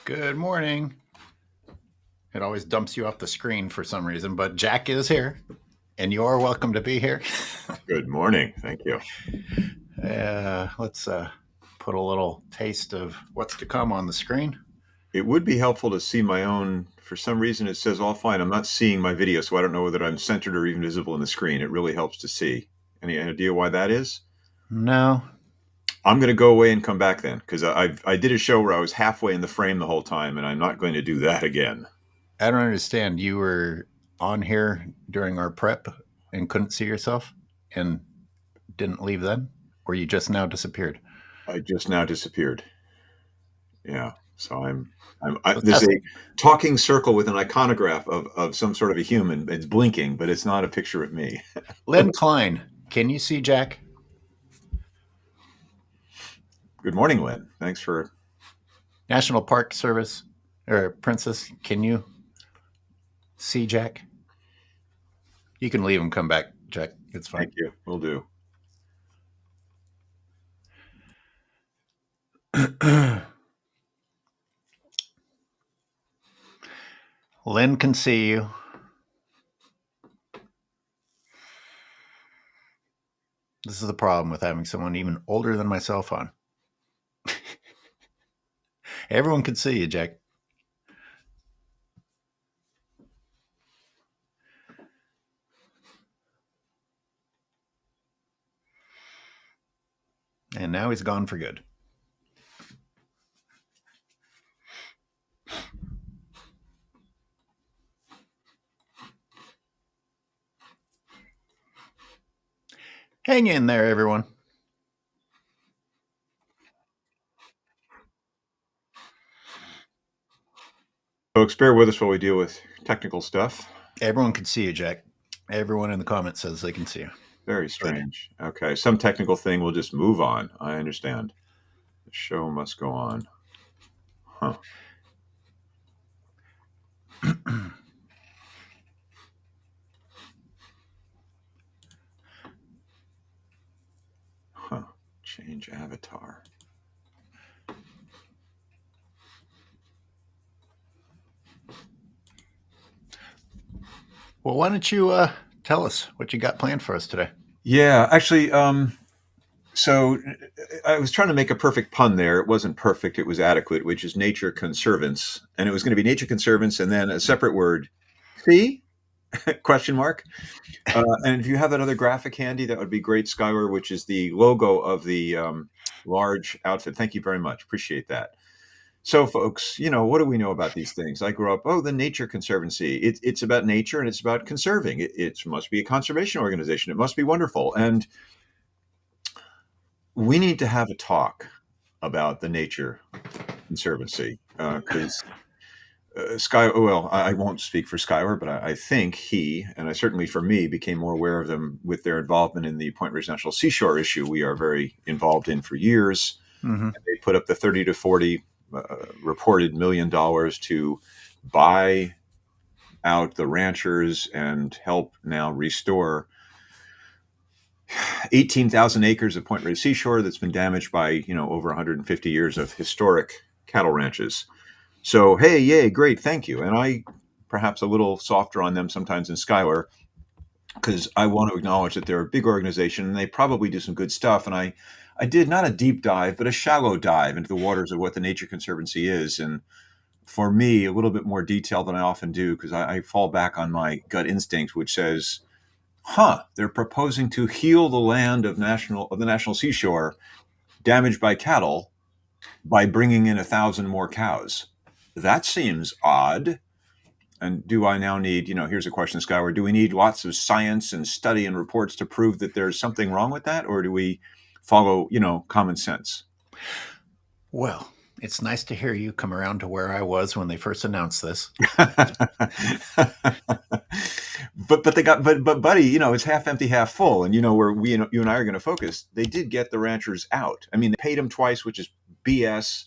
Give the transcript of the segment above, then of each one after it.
Good morning. It always dumps you off the screen for some reason, but Jack is here, and you're welcome to be here. Good morning. Thank you. Let's put a little taste of what's to come on the screen. It would be helpful to see my own. For some reason, it says all fine. I'm not seeing my video, so I don't know whether I'm centered or even visible in the screen. It really helps to see. Any idea why that is? No. I'm going to go away and come back then, because I did a show where I was halfway in the frame the whole time, and I'm not going to do that again. I don't understand. You were on here during our prep and couldn't see yourself and didn't leave then? Or you just now disappeared? I just now disappeared. Yeah. So Let's there's test. a talking circle with an iconograph of some sort of a human. It's blinking, but it's not a picture of me. Lynn Klein, can you see Jack? Good morning, Lynn. Thanks for National Park Service or Princess, can you see Jack? You can leave and come back, Jack. It's fine. Thank you. Will do. Lynn can see you. This is the problem with having someone even older than myself on. Everyone can see you, Jack. And now he's gone for good. Hang in there, everyone. Folks, bear with us while we deal with technical stuff. Everyone can see you, Jack. Everyone in the comments says they can see you. Very strange. Okay, some technical thing. We'll just move on. I understand. The show must go on. Huh. Huh. Change avatar. Well, why don't you tell us what you got planned for us today? Yeah, actually, so I was trying to make a perfect pun there. It wasn't perfect. It was adequate, which is Nature Conservants. And it was going to be Nature Conservants and then a separate word. See? Question mark. And if you have that other graphic handy, that would be great, Skyler, which is the logo of the large outfit. Thank you very much. Appreciate that. So, folks, what do we know about these things? I grew up, the Nature Conservancy. It's about nature and it's about conserving. It must be a conservation organization. It must be wonderful. And we need to have a talk about the Nature Conservancy because I won't speak for Skyler, but I think he, and I certainly for me, became more aware of them with their involvement in the Point Reyes National Seashore issue we are very involved in for years. Mm-hmm. They put up the 30 to 40 reported $1 million to buy out the ranchers and help now restore 18,000 acres of Point Reyes Seashore that's been damaged by, over 150 years of historic cattle ranches. So, hey, yay, great, thank you. And I perhaps a little softer on them sometimes in Skyler because I want to acknowledge that they're a big organization and they probably do some good stuff. And I did not a deep dive, but a shallow dive into the waters of what the Nature Conservancy is. And for me, a little bit more detail than I often do because I fall back on my gut instinct, which says, they're proposing to heal the land of the national seashore damaged by cattle by bringing in 1,000 more cows. That seems odd. And do I now need, here's a question, Skyler, do we need lots of science and study and reports to prove that there's something wrong with that? Or do we follow, common sense? Well, it's nice to hear you come around to where I was when they first announced this. but buddy, it's half empty, half full. And where you and I are going to focus, they did get the ranchers out. I mean, they paid them twice, which is BS.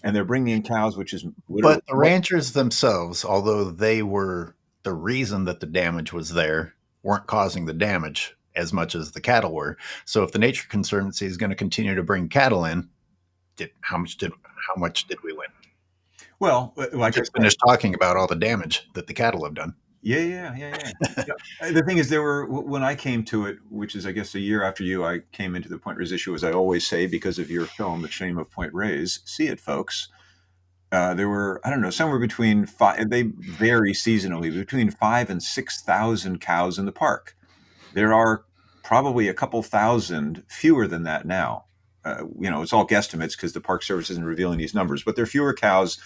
And they're bringing in cows, which is But the ranchers themselves, although they were the reason that the damage was there, weren't causing the damage as much as the cattle were. So if the Nature Conservancy is going to continue to bring cattle in, how much did we win? Well, We like I just said, finished talking about all the damage that the cattle have done. yeah, yeah, yeah, yeah. Yeah. The thing is, there were when I came to it, which is I guess a year after you, I came into the Point Reyes issue, as I always say, because of your film, The Shame of Point Reyes. See it, folks. There were, I don't know, somewhere between five. They vary seasonally between 5,000 and 6,000 cows in the park. There are probably a couple thousand fewer than that now. It's all guesstimates because the Park Service isn't revealing these numbers, but there are fewer cows.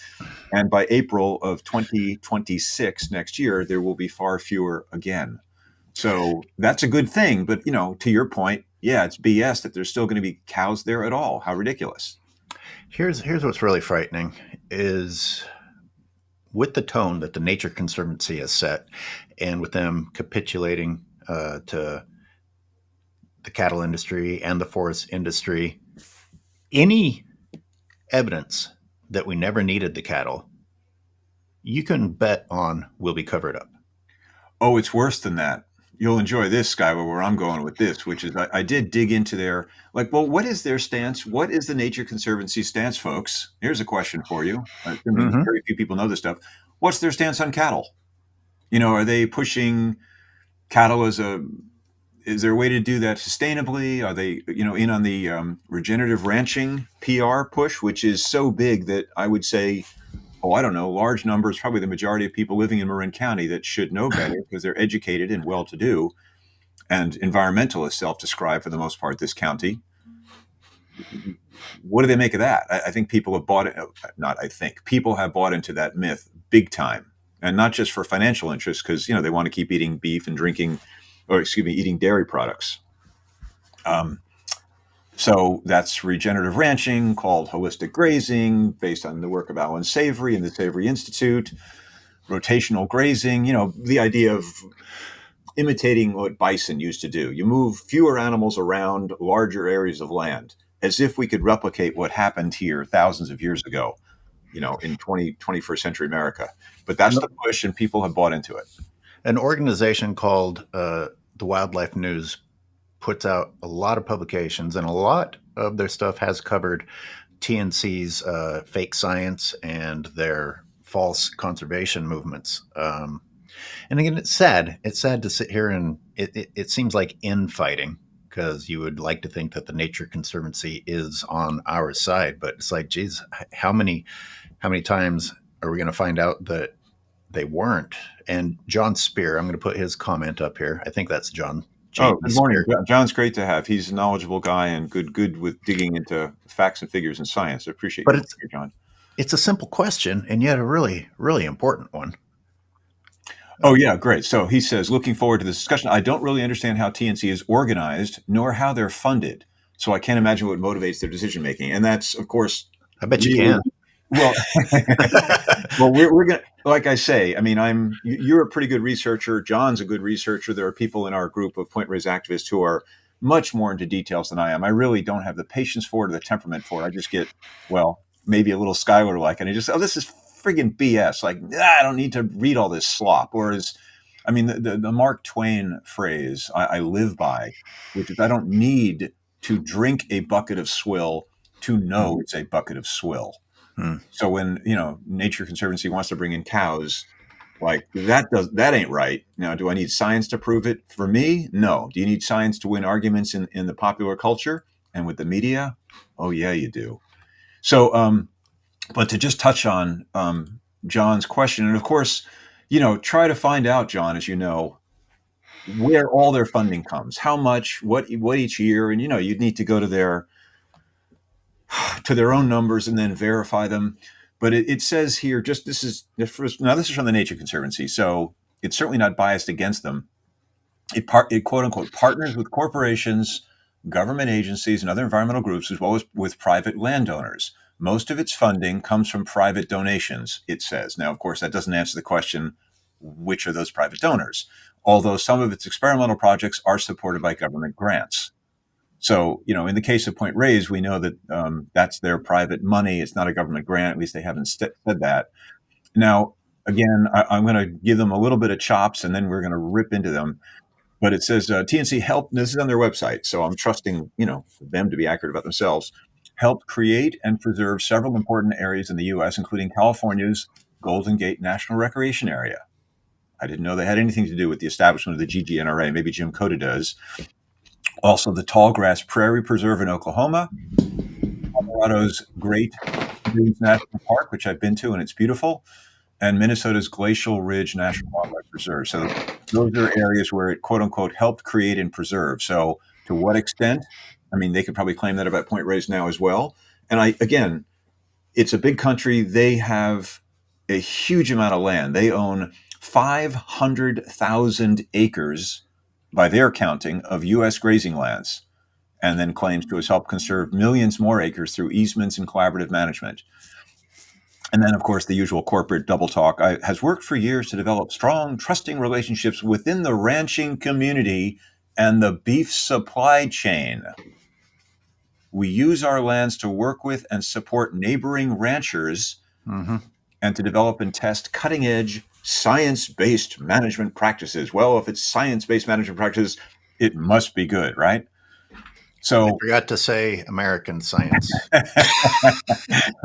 And by April of 2026, next year, there will be far fewer again. So that's a good thing. But, to your point, yeah, it's BS that there's still going to be cows there at all. How ridiculous. Here's what's really frightening is with the tone that the Nature Conservancy has set, and with them capitulating to the cattle industry and the forest industry, any evidence that we never needed the cattle, you can bet on will be covered up. Oh, it's worse than that. You'll enjoy this, Skyler, where I'm going with this, which is I did dig into their, like, well, what is their stance? What is the Nature Conservancy stance, folks? Here's a question for you. Assuming Mm-hmm. very few people know this stuff. What's their stance on cattle? Are they pushing cattle is there a way to do that sustainably? Are they, in on the regenerative ranching PR push, which is so big that I would say, oh, I don't know, large numbers, probably the majority of people living in Marin County that should know better because they're educated and well-to-do and environmentalists self-describe for the most part this county. What do they make of that? I think people have bought it. Not I think people have bought into that myth big time, and not just for financial interests because they want to keep eating beef and drinking, or excuse me, eating dairy products. So that's regenerative ranching, called holistic grazing, based on the work of Alan Savory and the Savory Institute. Rotational grazing, the idea of imitating what bison used to do. You move fewer animals around larger areas of land, as if we could replicate what happened here thousands of years ago, in 21st century America. But that's An, the push, and people have bought into it. an organization called the Wildlife News puts out a lot of publications, and a lot of their stuff has covered TNC's fake science and their false conservation movements. And again, it's sad. It's sad to sit here and it seems like infighting because you would like to think that the Nature Conservancy is on our side, but it's like, geez, how many times are we going to find out that they weren't? And John Spear, I'm going to put his comment up here. I think that's John Oh, J.E. good morning. Spear. John's great to have. He's a knowledgeable guy and good with digging into facts and figures and science. I appreciate But you it's here, John. it's a simple question and yet a really really important one. Oh, yeah, great. So he says, looking forward to this discussion. I don't really understand how TNC is organized, nor how they're funded. So I can't imagine what motivates their decision making. And that's, of course, I bet you really can. well. Well, we're gonna, like I say. I mean, you're a pretty good researcher. John's a good researcher. There are people in our group of Point Reyes activists who are much more into details than I am. I really don't have the patience for it or the temperament for it. I just get, well, maybe a little Skyler like, and I just, oh, this is friggin' BS. Like, I don't need to read all this slop. Or as, I mean, the Mark Twain phrase I live by, which is, I don't need to drink a bucket of swill to know it's a bucket of swill. Hmm. So when Nature Conservancy wants to bring in cows, like that ain't right. Now, do I need science to prove it? For me, no. Do you need science to win arguments in the popular culture and with the media? Oh yeah, you do. So, but to just touch on John's question, and of course, try to find out, John, as you know, where all their funding comes, how much, what each year, and you'd need to go to their own numbers and then verify them. But it says here, just this is from the Nature Conservancy, so it's certainly not biased against them. It quote unquote partners with corporations, government agencies, and other environmental groups, as well as with private landowners. Most of its funding comes from private donations, it says. Now, of course, that doesn't answer the question, which are those private donors? Although some of its experimental projects are supported by government grants. So, in the case of Point Reyes, we know that that's their private money. It's not a government grant. At least they haven't said that. Now, again, I'm going to give them a little bit of chops, and then we're going to rip into them. But it says TNC help. This is on their website, so I'm trusting them to be accurate about themselves. helped create and preserve several important areas in the U.S., including California's Golden Gate National Recreation Area. I didn't know they had anything to do with the establishment of the GGNRA. Maybe Jim Cota does. Also, the Tallgrass Prairie Preserve in Oklahoma, Colorado's Great Dunes National Park, which I've been to, and it's beautiful, and Minnesota's Glacial Ridge National Wildlife Reserve. So those are areas where it, quote unquote, helped create and preserve. So to what extent? I mean, they could probably claim that about Point Reyes now as well. And again, it's a big country. They have a huge amount of land. They own 500,000 acres, by their counting, of U.S. grazing lands, and then claims to have helped conserve millions more acres through easements and collaborative management. And then, of course, the usual corporate double talk has worked for years to develop strong, trusting relationships within the ranching community and the beef supply chain. We use our lands to work with and support neighboring ranchers and to develop and test cutting-edge, science-based management practices. Well, if it's science-based management practices, it must be good, right? So I forgot to say American science.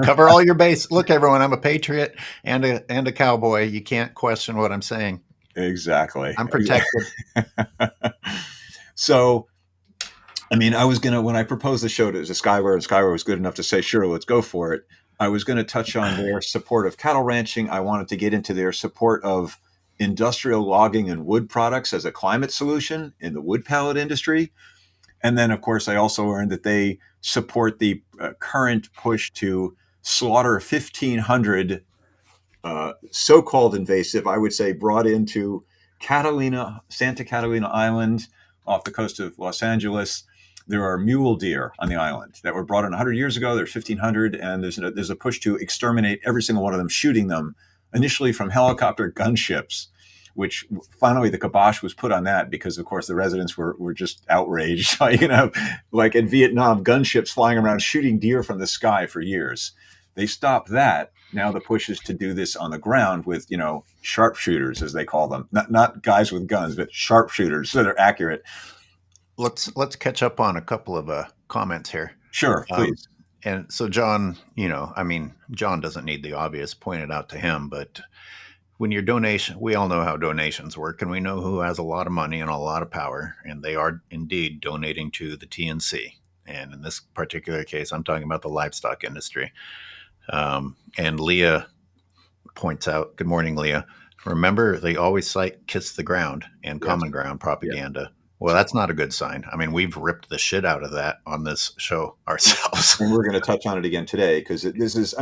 Cover all your base. Look, everyone, I'm a patriot and a cowboy. You can't question what I'm saying. Exactly. I'm protected. So, I mean, I was when I proposed the show to Skyler, and Skyler was good enough to say, sure, let's go for it. I was going to touch on their support of cattle ranching. I wanted to get into their support of industrial logging and wood products as a climate solution in the wood pallet industry. And then, of course, I also learned that they support the current push to slaughter 1,500 so-called invasive, I would say, brought into Santa Catalina Island off the coast of Los Angeles. There are mule deer on the island that were brought in 100 years ago. There's 1,500, and there's a push to exterminate every single one of them, shooting them initially from helicopter gunships, which finally the kibosh was put on that because, of course, the residents were just outraged. Like in Vietnam, gunships flying around shooting deer from the sky for years. They stopped that. Now the push is to do this on the ground with, sharpshooters, as they call them. Not guys with guns, but sharpshooters, so they're accurate. Let's catch up on a couple of comments here. Sure, please. And so John, John doesn't need the obvious pointed out to him, but when your donation, we all know how donations work, and we know who has a lot of money and a lot of power, and they are indeed donating to the TNC. And in this particular case, I'm talking about the livestock industry. And Leah points out, good morning, Leah. Remember, they always cite kiss the ground and common ground propaganda. Yeah. Well, that's not a good sign. I mean, we've ripped the shit out of that on this show ourselves. And we're going to touch on it again today because this is,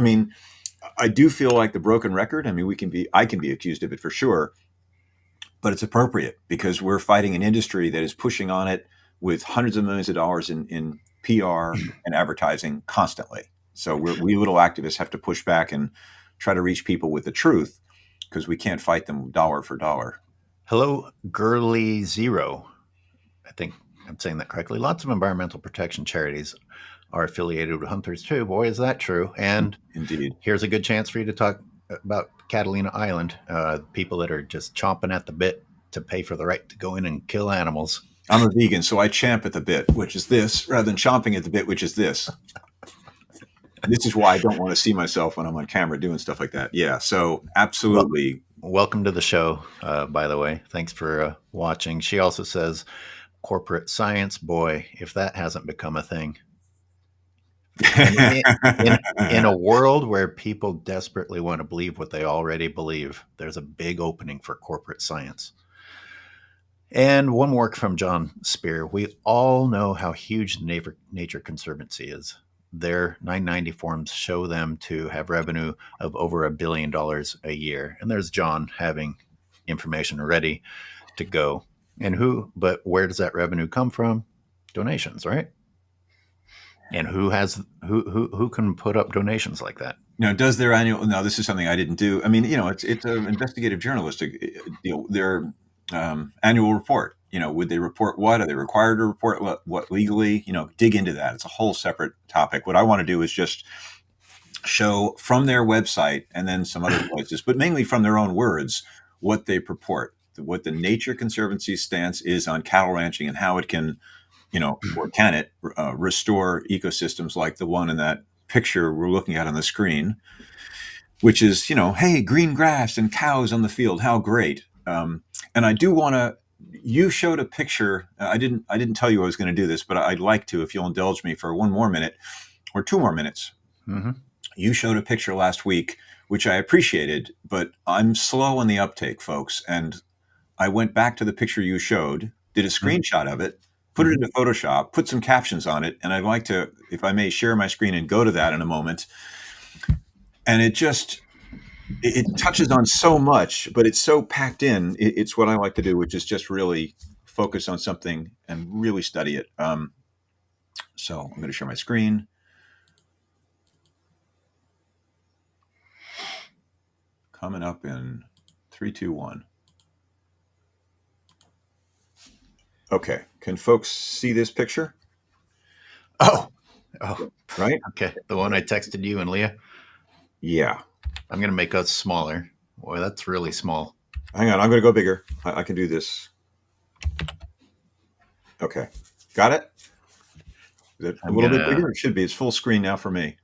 I do feel like the broken record. I mean, I can be accused of it for sure, but it's appropriate because we're fighting an industry that is pushing on it with hundreds of millions of dollars in PR and advertising constantly. So we little activists have to push back and try to reach people with the truth because we can't fight them dollar for dollar. Hello, Girly Zero. I think I'm saying that correctly. Lots of environmental protection charities are affiliated with hunters too. Boy, is that true. And indeed, here's a good chance for you to talk about Catalina Island, people that are just chomping at the bit to pay for the right to go in and kill animals. I'm a vegan, so I champ at the bit, which is this, rather than chomping at the bit, which is this. And this is why I don't want to see myself when I'm on camera doing stuff like that. Yeah, so absolutely. Well, welcome to the show, by the way. Thanks for watching. She also says, corporate science, boy, if that hasn't become a thing. In a world where people desperately want to believe what they already believe, there's a big opening for corporate science. And one more from John Spear. We all know how huge Nature Conservancy is. Their 990 forms show them to have revenue of over $1 billion a year. And there's John having information ready to go. But where does that revenue come from? Donations, right? And who can put up donations like that? Now, does their annual? No, this is something I didn't do. I mean, it's an investigative journalistic deal. Their annual report. Would they report what? Are they required to report what legally? Dig into that. It's a whole separate topic. What I want to do is just show from their website and then some other places, but mainly from their own words, what they purport, what the Nature Conservancy stance is on cattle ranching and how it can or can it restore ecosystems like the one in that picture we're looking at on the screen, which is, hey, green grass and cows on the field, how great. And I do want to. You showed a picture. I didn't tell you I was going to do this, but I'd like to, if you'll indulge me for one more minute or 2 more minutes. Mm-hmm. You showed a picture last week, which I appreciated, but I'm slow on the uptake, folks. And I went back to the picture you showed, did a screenshot of it, put it into Photoshop, put some captions on it, and I'd like to, if I may, share my screen and go to that in a moment. And it touches on so much, but it's so packed in. It's what I like to do, which is just really focus on something and really study it. So I'm going to share my screen. Coming up in 3, 2, 1. Okay. Can folks see this picture? Oh, right. Okay. The one I texted you and Leah. Yeah. I'm going to make us smaller. Boy, that's really small. Hang on. I'm going to go bigger. I can do this. Okay. Got it? Is it a little bit bigger? It should be. It's full screen now for me.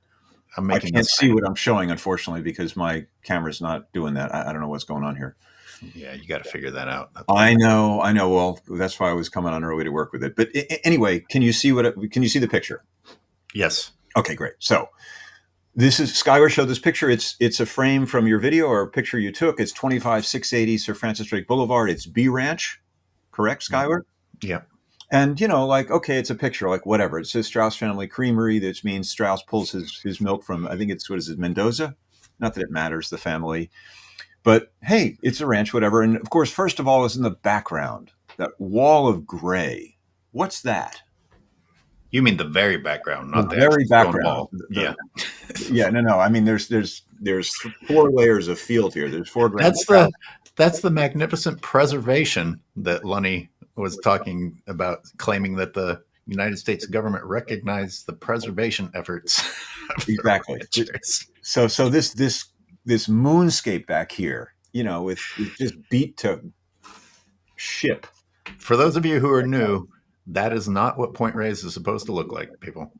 I can't see what I'm showing, unfortunately, because my camera's not doing that. I don't know what's going on here. Yeah, you got to figure that out. I know. Well, that's why I was coming on early to work with it. But anyway, can you see can you see the picture? Yes. Okay, great. So this is Skyler showed this picture. It's a frame from your video or a picture you took. It's 25680 Sir Francis Drake Boulevard. It's B Ranch, correct, Skyler? Yeah. And, okay, it's a picture, like whatever. It says Strauss Family Creamery. That means Strauss pulls his milk from, I think it's, what is it, Mendoza? Not that it matters, the family. But, hey, it's a ranch, whatever. And, of course, first of all, is in the background, that wall of gray. What's that? You mean the very background, not the very background wall. Yeah. Yeah, no. I mean, there's 4 layers of field here. There's 4 That's the magnificent preservation that Lunny was talking about, claiming that the United States government recognized the preservation efforts. Exactly. So this moonscape back here, with just beat to ship. For those of you who are new, that is not what Point Reyes is supposed to look like, people.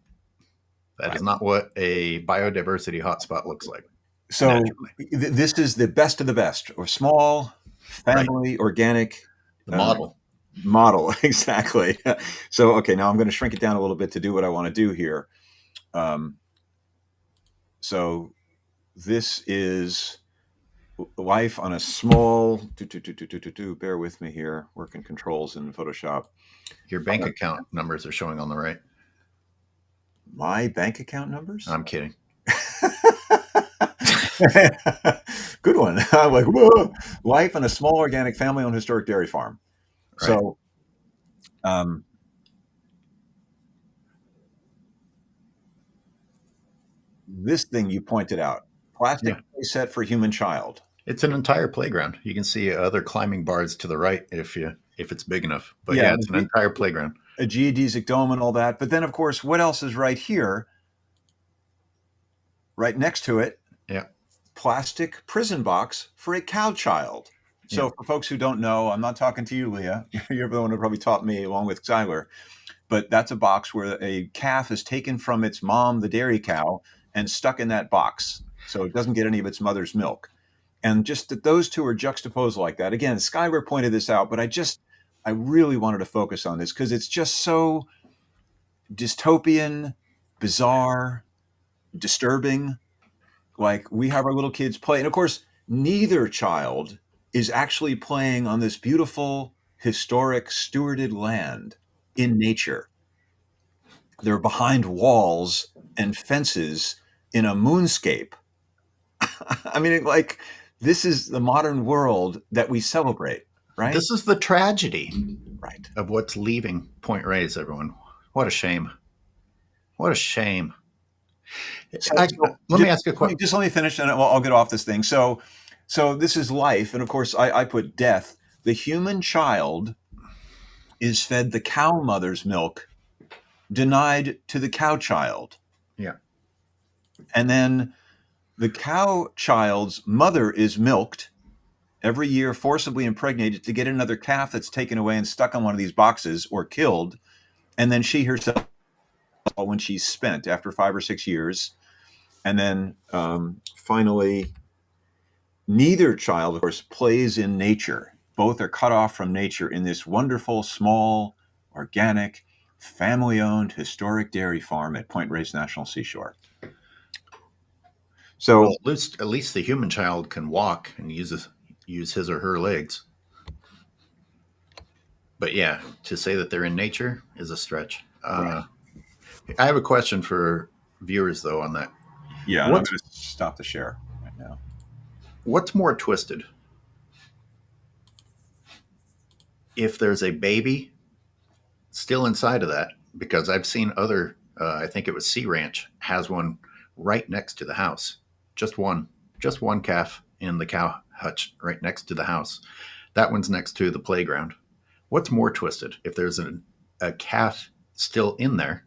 That is not what a biodiversity hotspot looks like. So this is the best of the best, or small, family, organic. The model, exactly. So, okay, now I'm going to shrink it down a little bit to do what I want to do here. So this is life on a small, bear with me here, working controls in Photoshop. Your bank account numbers are showing on the right. My bank account numbers? I'm kidding. Good one. I'm like, whoa. Life on a small organic family-owned historic dairy farm. Right. So, this thing you pointed out, plastic play set for human child. It's an entire playground. You can see other climbing bars to the right if it's big enough. But yeah, it's an entire playground. A geodesic dome and all that. But then, of course, what else is right here? Right next to it, plastic prison box for a cow child. So for folks who don't know, I'm not talking to you, Leah. You're the one who probably taught me along with Skyler. But that's a box where a calf is taken from its mom, the dairy cow, and stuck in that box. So it doesn't get any of its mother's milk. And just that those two are juxtaposed like that. Again, Skyler pointed this out, but I really wanted to focus on this because it's just so dystopian, bizarre, disturbing. Like, we have our little kids play. And of course, neither child is actually playing on this beautiful, historic, stewarded land in nature. They're behind walls and fences in a moonscape. I mean, like, this is the modern world that we celebrate, right? This is the tragedy, right, of what's leaving Point Reyes, everyone. What a shame. What a shame. Let me ask you a question. Just let me finish, and I'll get off this thing. So this is life, and of course, I put death. The human child is fed the cow mother's milk, denied to the cow child. Yeah. And then the cow child's mother is milked every year, forcibly impregnated to get another calf that's taken away and stuck on one of these boxes or killed. and then she herself, when she's spent after 5 or 6 years, and then finally, neither child, of course, plays in nature. Both are cut off from nature in this wonderful, small, organic, family-owned historic dairy farm at Point Reyes National Seashore. Well, So, at least the human child can walk and use his or her legs. But yeah, to say that they're in nature is a stretch. right. I have a question for viewers though on that. Yeah, and I'm What's going to stop the share right now. what's more twisted? If there's a baby still inside of that, because I've seen other. I think it was Sea Ranch has one right next to the house. Just one, just one calf in the cow hutch right next to the house. That one's next to the playground. What's more twisted? If there's a calf still in there,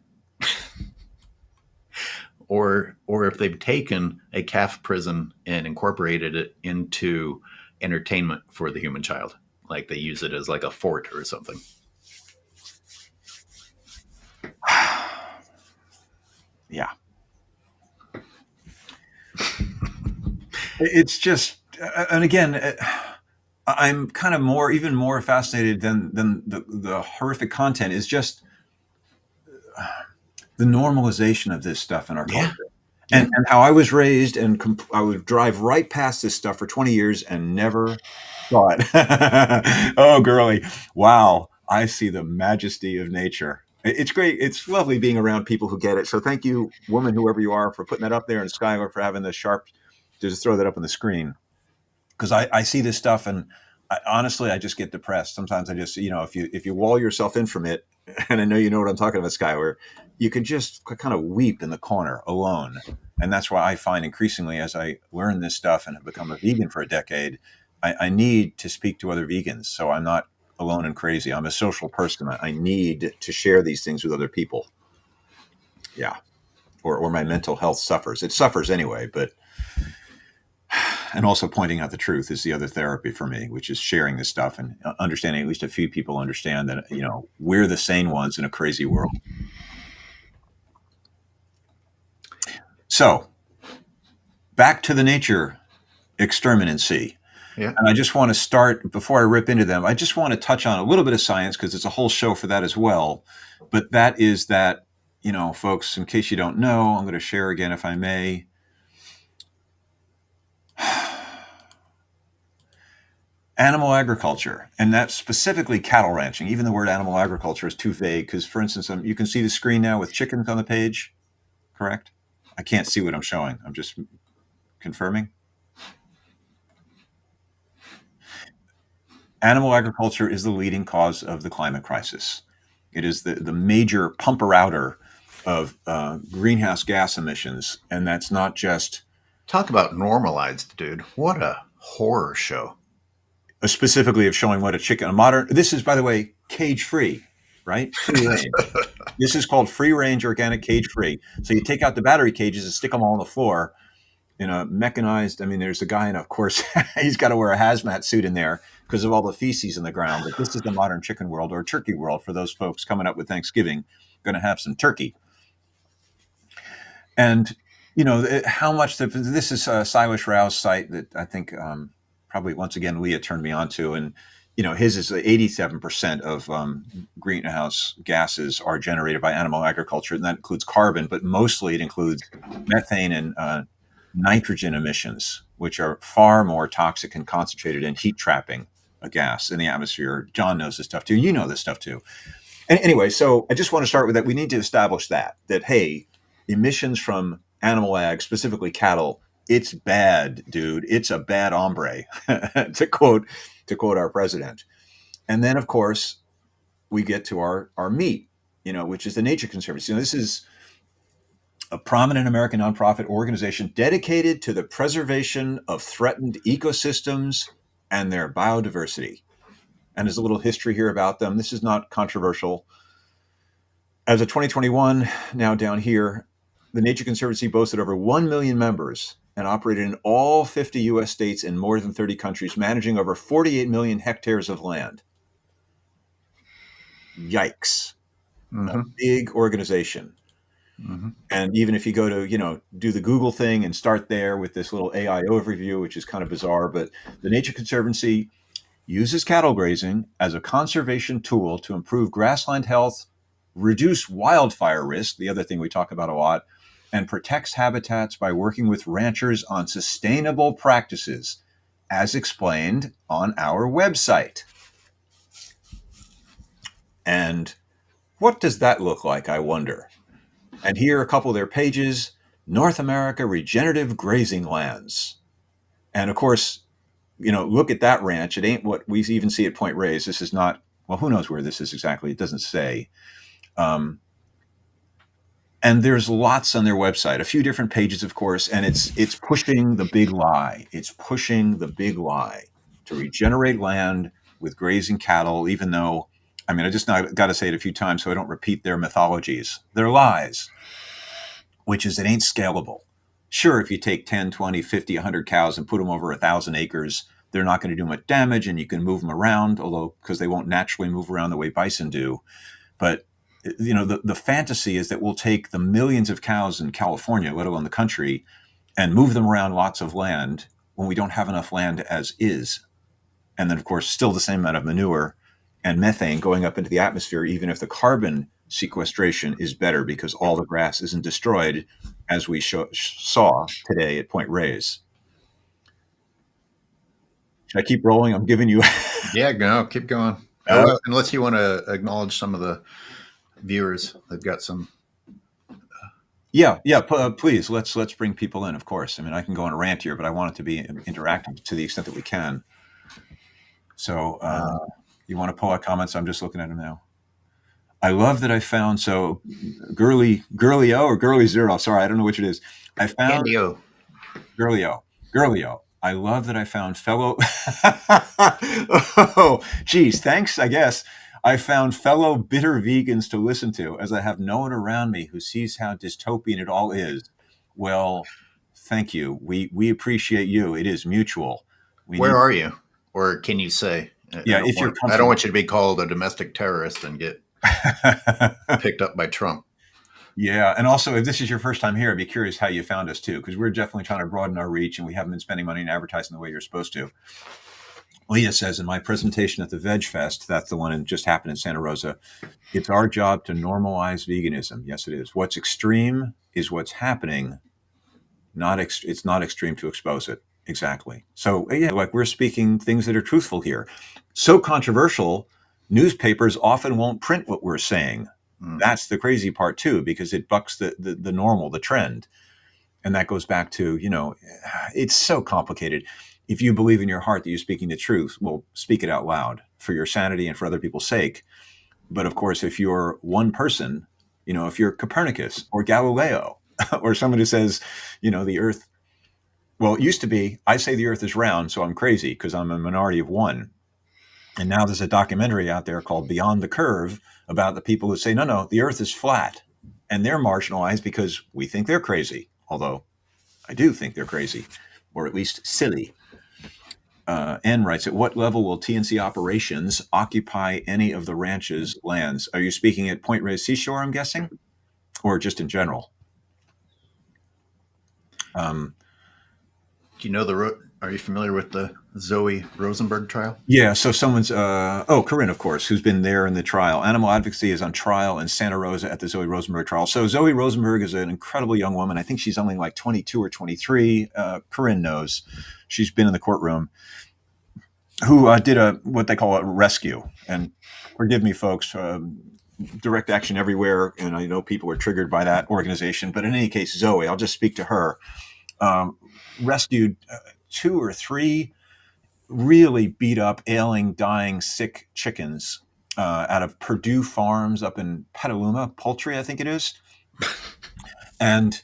or if they've taken a calf prison and incorporated it into entertainment for the human child, like they use it as like a fort or something. Yeah. It's just, and again, I'm kind of even more fascinated than the horrific content is just the normalization of this stuff in our Yeah, culture. yeah. And how I was raised, and I would drive right past this stuff for 20 years and never thought, oh, girly, wow, I see the majesty of nature. It's great. It's lovely being around people who get it. So thank you, woman, whoever you are, for putting that up there, and Skyler for having the sharp to just throw that up on the screen. Because I see this stuff, and honestly, I just get depressed. Sometimes I just, if you wall yourself in from it, and I know you know what I'm talking about, Skyler, you can just kind of weep in the corner alone. And that's why I find increasingly, as I learn this stuff and have become a vegan for a decade, I need to speak to other vegans. So I'm not alone and crazy. I'm a social person. I need to share these things with other people. Yeah. Or my mental health suffers. It suffers anyway, but and also pointing out the truth is the other therapy for me, which is sharing this stuff and understanding at least a few people understand that, we're the sane ones in a crazy world. So back to the nature exterminacy. Yeah. And I just want to start, before I rip into them, I just want to touch on a little bit of science because it's a whole show for that as well. But that is that, folks, in case you don't know, I'm going to share again, if I may. Animal agriculture, and that's specifically cattle ranching. Even the word animal agriculture is too vague because, for instance, you can see the screen now with chickens on the page, correct? I can't see what I'm showing. I'm just confirming. Animal agriculture is the leading cause of the climate crisis. It is the major pumper-outer of greenhouse gas emissions, and that's not just Talk about normalized, dude. What a horror show. specifically of showing what a modern. This is, by the way, cage-free, right? Free range. This is called free range organic cage free. So you take out the battery cages and stick them all on the floor in a mechanized. I mean, there's a guy, and of course, he's got to wear a hazmat suit in there because of all the feces in the ground. But this is the modern chicken world or turkey world for those folks coming up with Thanksgiving, going to have some turkey. And, how much this is Silas Rao's site that I think probably once again Leah turned me on to. And, his is 87% of greenhouse gases are generated by animal agriculture. And that includes carbon, but mostly it includes methane and nitrogen emissions, which are far more toxic and concentrated in heat trapping a gas in the atmosphere. John knows this stuff too. You know this stuff too. And anyway, so I just want to start with that. We need to establish that, hey, emissions from animal ag, specifically cattle, it's bad, dude. It's a bad hombre, to quote our president. And then, of course, we get to our meat, which is the Nature Conservancy. This is a prominent American nonprofit organization dedicated to the preservation of threatened ecosystems and their biodiversity. And there's a little history here about them. This is not controversial. As of 2021, now down here, the Nature Conservancy boasted over 1 million members and operated in all 50 U.S. states in more than 30 countries, managing over 48 million hectares of land. Yikes. Mm-hmm. Big organization. Mm-hmm. And even if you go to, do the Google thing and start there with this little AI overview, which is kind of bizarre, but the Nature Conservancy uses cattle grazing as a conservation tool to improve grassland health, reduce wildfire risk, the other thing we talk about a lot, and protects habitats by working with ranchers on sustainable practices, as explained on our website. And what does that look like, I wonder? And here are a couple of their pages: North America Regenerative Grazing Lands. And of course, look at that ranch. It ain't what we even see at Point Reyes. This is not, well, who knows where this is exactly? It doesn't say. Um, and there's lots on their website, a few different pages, of course, and it's pushing the big lie. It's pushing the big lie to regenerate land with grazing cattle, even though, I mean, I just got to say it a few times so I don't repeat their mythologies. They're lies, which is it ain't scalable. Sure, if you take 10, 20, 50, 100 cows and put them over 1,000 acres, they're not going to do much damage and you can move them around, although because they won't naturally move around the way bison do. But the fantasy is that we'll take the millions of cows in California, let alone the country, and move them around lots of land when we don't have enough land as is. And then, of course, still the same amount of manure and methane going up into the atmosphere, even if the carbon sequestration is better because all the grass isn't destroyed, as we saw today at Point Reyes. Should I keep rolling? I'm giving you. Yeah, no, keep going. Unless you want to acknowledge some of the viewers. They've got some. Yeah. Please, let's bring people in. Of course, I mean I can go on a rant here, but I want it to be interactive to the extent that we can. So, you want to pull out comments? I'm just looking at them now. I love that I found Girly-O or Girly Zero. Sorry, I don't know which it is. I found Candy-O. Girly-O. I love that I found fellow. Oh, geez, thanks. I guess I found fellow bitter vegans to listen to, as I have no one around me who sees how dystopian it all is. Well, thank you. We appreciate you. It is mutual. Where are you? Or can you say? Yeah, if you're comfortable. I don't want you to be called a domestic terrorist and get picked up by Trump. Yeah, and also if this is your first time here, I'd be curious how you found us too, because we're definitely trying to broaden our reach, and we haven't been spending money in advertising the way you're supposed to. Leah says in my presentation at the Veg Fest, that's the one that just happened in Santa Rosa, it's our job to normalize veganism. Yes, it is. What's extreme is what's happening. It's not extreme to expose it. Exactly. So yeah, like we're speaking things that are truthful here. So controversial, newspapers often won't print what we're saying. That's the crazy part too, because it bucks the normal, the trend. And that goes back to, it's so complicated. If you believe in your heart that you're speaking the truth, well, speak it out loud for your sanity and for other people's sake. But of course, if you're one person, if you're Copernicus or Galileo or someone who says, the earth, well, it used to be, I say the earth is round, so I'm crazy because I'm a minority of one. And now there's a documentary out there called Beyond the Curve about the people who say, no, the earth is flat. And they're marginalized because we think they're crazy. Although I do think they're crazy, or at least silly. N writes, at what level will TNC operations occupy any of the ranch's lands? Are you speaking at Point Reyes Seashore, I'm guessing? Or just in general? Do you know are you familiar with the Zoe Rosenberg trial? Yeah, so someone's, Corinne, of course, who's been there in the trial. Animal advocacy is on trial in Santa Rosa at the Zoe Rosenberg trial. So Zoe Rosenberg is an incredible young woman. I think she's only like 22 or 23. Corinne knows. She's been in the courtroom. Who did what they call a rescue. And forgive me, folks, direct action everywhere. And I know people are triggered by that organization. But in any case, Zoe, I'll just speak to her, rescued 2 or 3 really beat up, ailing, dying, sick chickens out of Purdue Farms up in Petaluma, Poultry, I think it is. And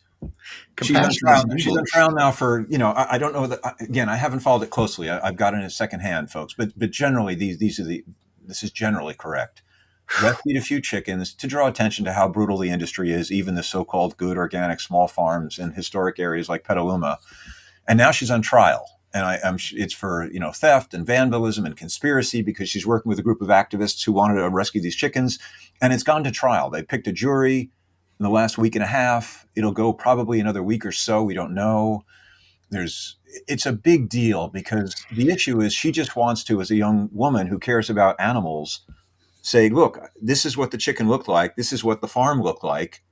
she's on trial now for, I don't know that, again, I haven't followed it closely. I've got it in secondhand, folks, but generally this is generally correct. Rescued a few chickens to draw attention to how brutal the industry is, even the so-called good organic small farms in historic areas like Petaluma. And now she's on trial. and it's for theft and vandalism and conspiracy because she's working with a group of activists who wanted to rescue these chickens, and it's gone to trial. They picked a jury in the last week and a half. It'll go probably another week or so. We don't know. It's a big deal because the issue is she just wants to, as a young woman who cares about animals, say, look, this is what the chicken looked like. This is what the farm looked like.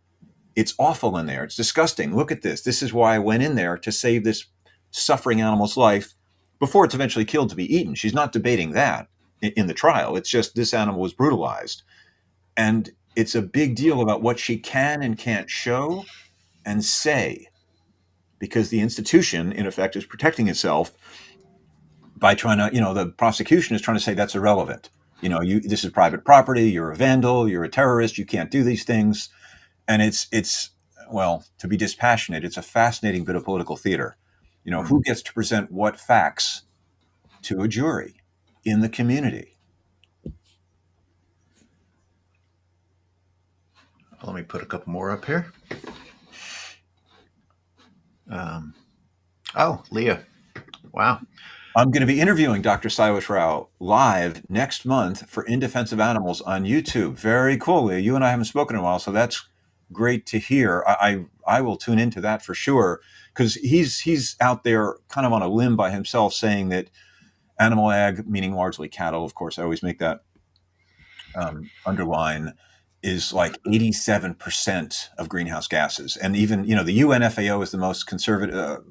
It's awful in there. It's disgusting. Look at this. This is why I went in there to save this suffering animal's life before it's eventually killed to be eaten. She's not debating that in the trial. It's just this animal was brutalized. And it's a big deal about what she can and can't show and say, because the institution, in effect, is protecting itself by trying to, the prosecution is trying to say that's irrelevant. This is private property. You're a vandal. You're a terrorist. You can't do these things. And it's well, to be dispassionate, it's a fascinating bit of political theater. Who gets to present what facts to a jury in the community? Let me put a couple more up here. Leah. Wow. I'm going to be interviewing Dr. Silas Rao live next month for In Defense of Animals on YouTube. Very cool, Leah. You and I haven't spoken in a while, so that's great to hear. I will tune into that for sure, because he's out there kind of on a limb by himself saying that animal ag, meaning largely cattle, of course, I always make that underline, is like 87% of greenhouse gases. And even, the UNFAO is the most conservative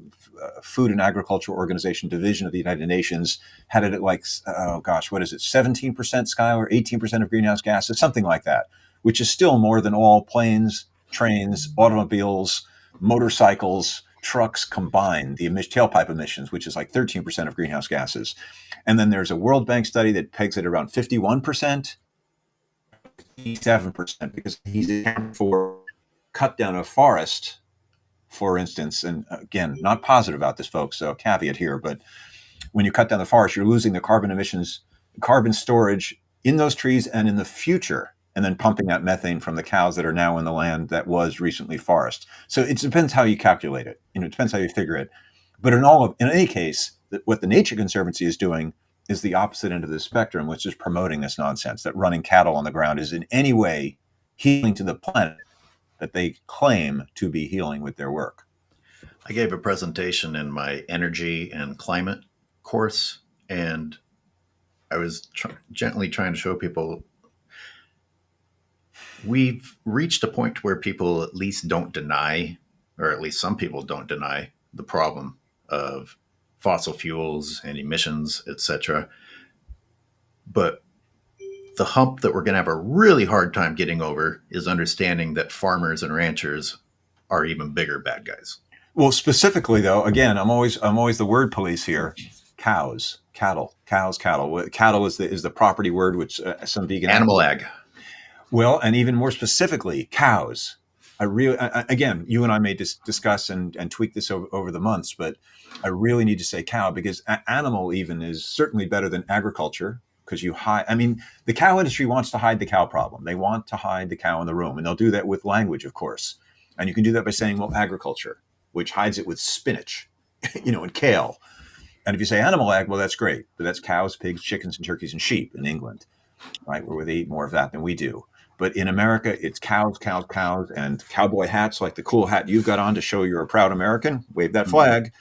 food and agriculture organization division of the United Nations, had it at like, what is it, 17%, Skyler, 18% of greenhouse gases, something like that, which is still more than all planes, trains, automobiles, motorcycles, trucks combined, the tailpipe emissions, which is like 13% of greenhouse gases. And then there's a World Bank study that pegs it around 51%, 87%, because he's accounted for cut down of forest, for instance. And again, not positive about this, folks, so caveat here, but when you cut down the forest, you're losing the carbon emissions, carbon storage in those trees and in the future, and then pumping out methane from the cows that are now in the land that was recently forest. So it depends how you calculate it. It depends how you figure it. But in any case, what the Nature Conservancy is doing is the opposite end of the spectrum, which is promoting this nonsense that running cattle on the ground is in any way healing to the planet that they claim to be healing with their work. I gave a presentation in my energy and climate course, and I was gently trying to show people we've reached a point where people at least don't deny, or at least some people don't deny, the problem of fossil fuels and emissions, etc. But the hump that we're going to have a really hard time getting over is understanding that farmers and ranchers are even bigger bad guys. Well, specifically though, again, I'm always the word police here. Cows, cattle. Cattle is the property word, which some vegan animal ag. Well, and even more specifically, cows. Again, you and I may discuss and tweak this over the months, but I really need to say cow, because animal even is certainly better than agriculture, because the cow industry wants to hide the cow problem. They want to hide the cow in the room, and they'll do that with language, of course. And you can do that by saying, well, agriculture, which hides it with spinach, and kale. And if you say animal ag, well, that's great. But that's cows, pigs, chickens, and turkeys, and sheep in England, right, where they eat more of that than we do. But in America, it's cows, and cowboy hats, like the cool hat you've got on to show you're a proud American. Wave that flag.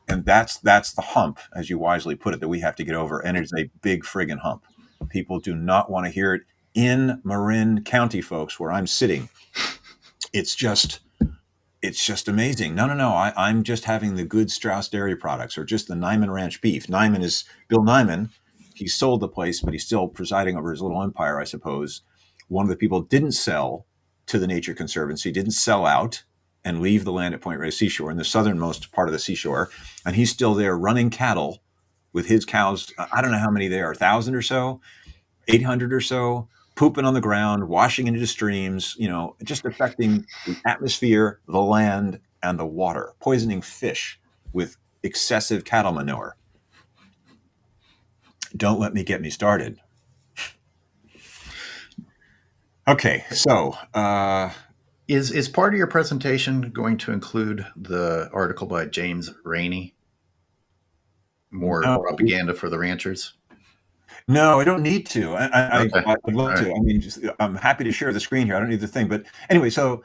And that's the hump, as you wisely put it, that we have to get over. And it's a big friggin' hump. People do not want to hear it. In Marin County, folks, where I'm sitting, it's just amazing. No. I'm just having the good Strauss dairy products, or just the Nyman Ranch beef. Nyman is Bill Nyman. He sold the place, but he's still presiding over his little empire, I suppose. One of the people didn't sell to the Nature Conservancy, didn't sell out and leave the land at Point Reyes Seashore, in the southernmost part of the seashore. And he's still there running cattle with his cows. I don't know how many there are, 1,000 or so, 800 or so, pooping on the ground, washing into streams, just affecting the atmosphere, the land, and the water, poisoning fish with excessive cattle manure. Don't let me get me started. Okay, so is part of your presentation going to include the article by James Rainey? more No, propaganda for the ranchers? no, I don't need to. Okay. I'd love All right. to. I mean, I'm happy to share the screen here. I don't need the thing, but anyway, so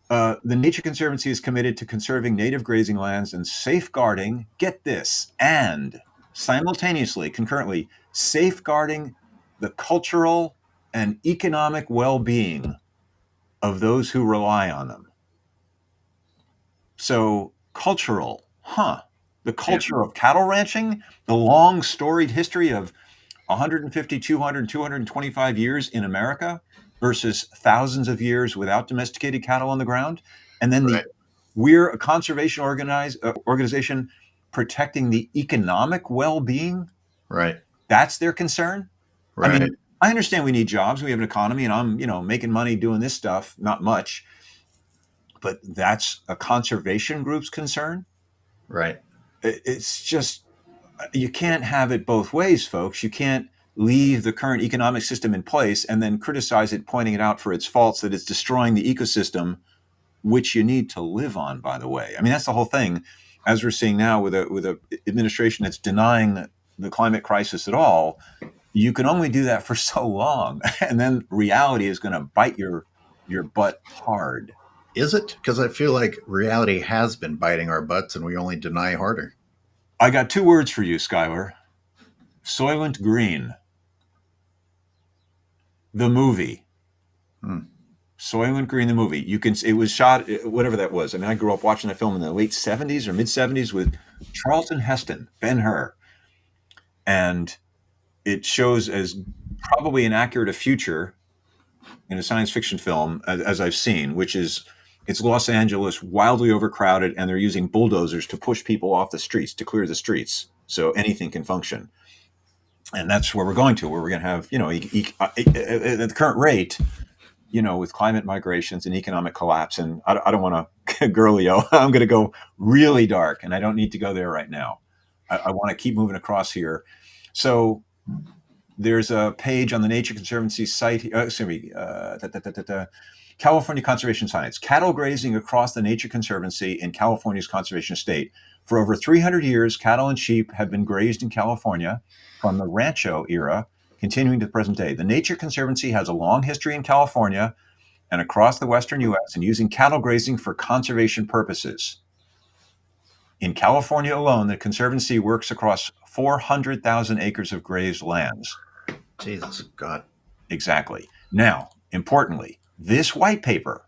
the Nature Conservancy is committed to conserving native grazing lands and safeguarding, get this, and simultaneously, concurrently, safeguarding the cultural and economic well being of those who rely on them. So, cultural, huh? The Yeah. culture of cattle ranching, the long storied history of 150, 200, 225 years in America versus thousands of years without domesticated cattle on the ground. And then Right. we're a conservation organization protecting the economic well-being. Right. That's their concern. I Right. mean, I understand we need jobs. We have an economy, and I'm, making money doing this stuff. Not much, but that's a conservation group's concern. Right. It's just you can't have it both ways, folks. You can't leave the current economic system in place and then criticize it, pointing it out for its faults that it's destroying the ecosystem, which you need to live on, by the way. I mean, that's the whole thing, as we're seeing now with a administration that's denying the climate crisis at all. You can only do that for so long, and then reality is going to bite your butt hard. Is it? Because I feel like reality has been biting our butts and we only deny harder. I got two words for you, Skyler. Soylent Green, the movie. Hmm. Soylent Green, the movie. It was shot, whatever that was. I mean, I grew up watching that film in the late 70s or mid 70s with Charlton Heston, Ben-Hur. And it shows as probably an accurate a future in a science fiction film as I've seen, which is it's Los Angeles, wildly overcrowded, and they're using bulldozers to push people off the streets, to clear the streets so anything can function. And that's where we're going to, where we're going to have, at the current rate, with climate migrations and economic collapse. And I don't want to girly-o. I'm going to go really dark, and I don't need to go there right now. I want to keep moving across here. So there's a page on the Nature Conservancy site. California Conservation Science. Cattle grazing across the Nature Conservancy in California's conservation estate. For over 300 years, cattle and sheep have been grazed in California from the Rancho era, continuing to the present day. The Nature Conservancy has a long history in California and across the western U.S. in using cattle grazing for conservation purposes. In California alone, the Conservancy works across 400,000 acres of grazed lands. Jesus God. Exactly. Now, importantly, this white paper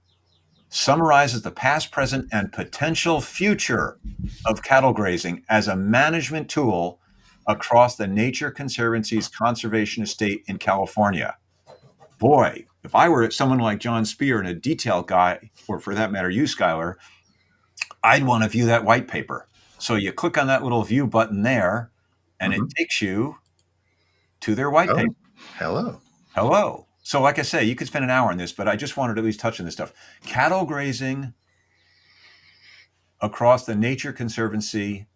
summarizes the past, present, and potential future of cattle grazing as a management tool across the Nature Conservancy's conservation estate in California. Boy, if I were someone like John Spear and a detail guy, or for that matter, you, Skyler, I'd want to view that white paper. So you click on that little view button there, and it takes you to their white paper. Hello. Hello. So, like I say, you could spend an hour on this, but I just wanted to at least touch on this stuff. Cattle grazing across the Nature Conservancy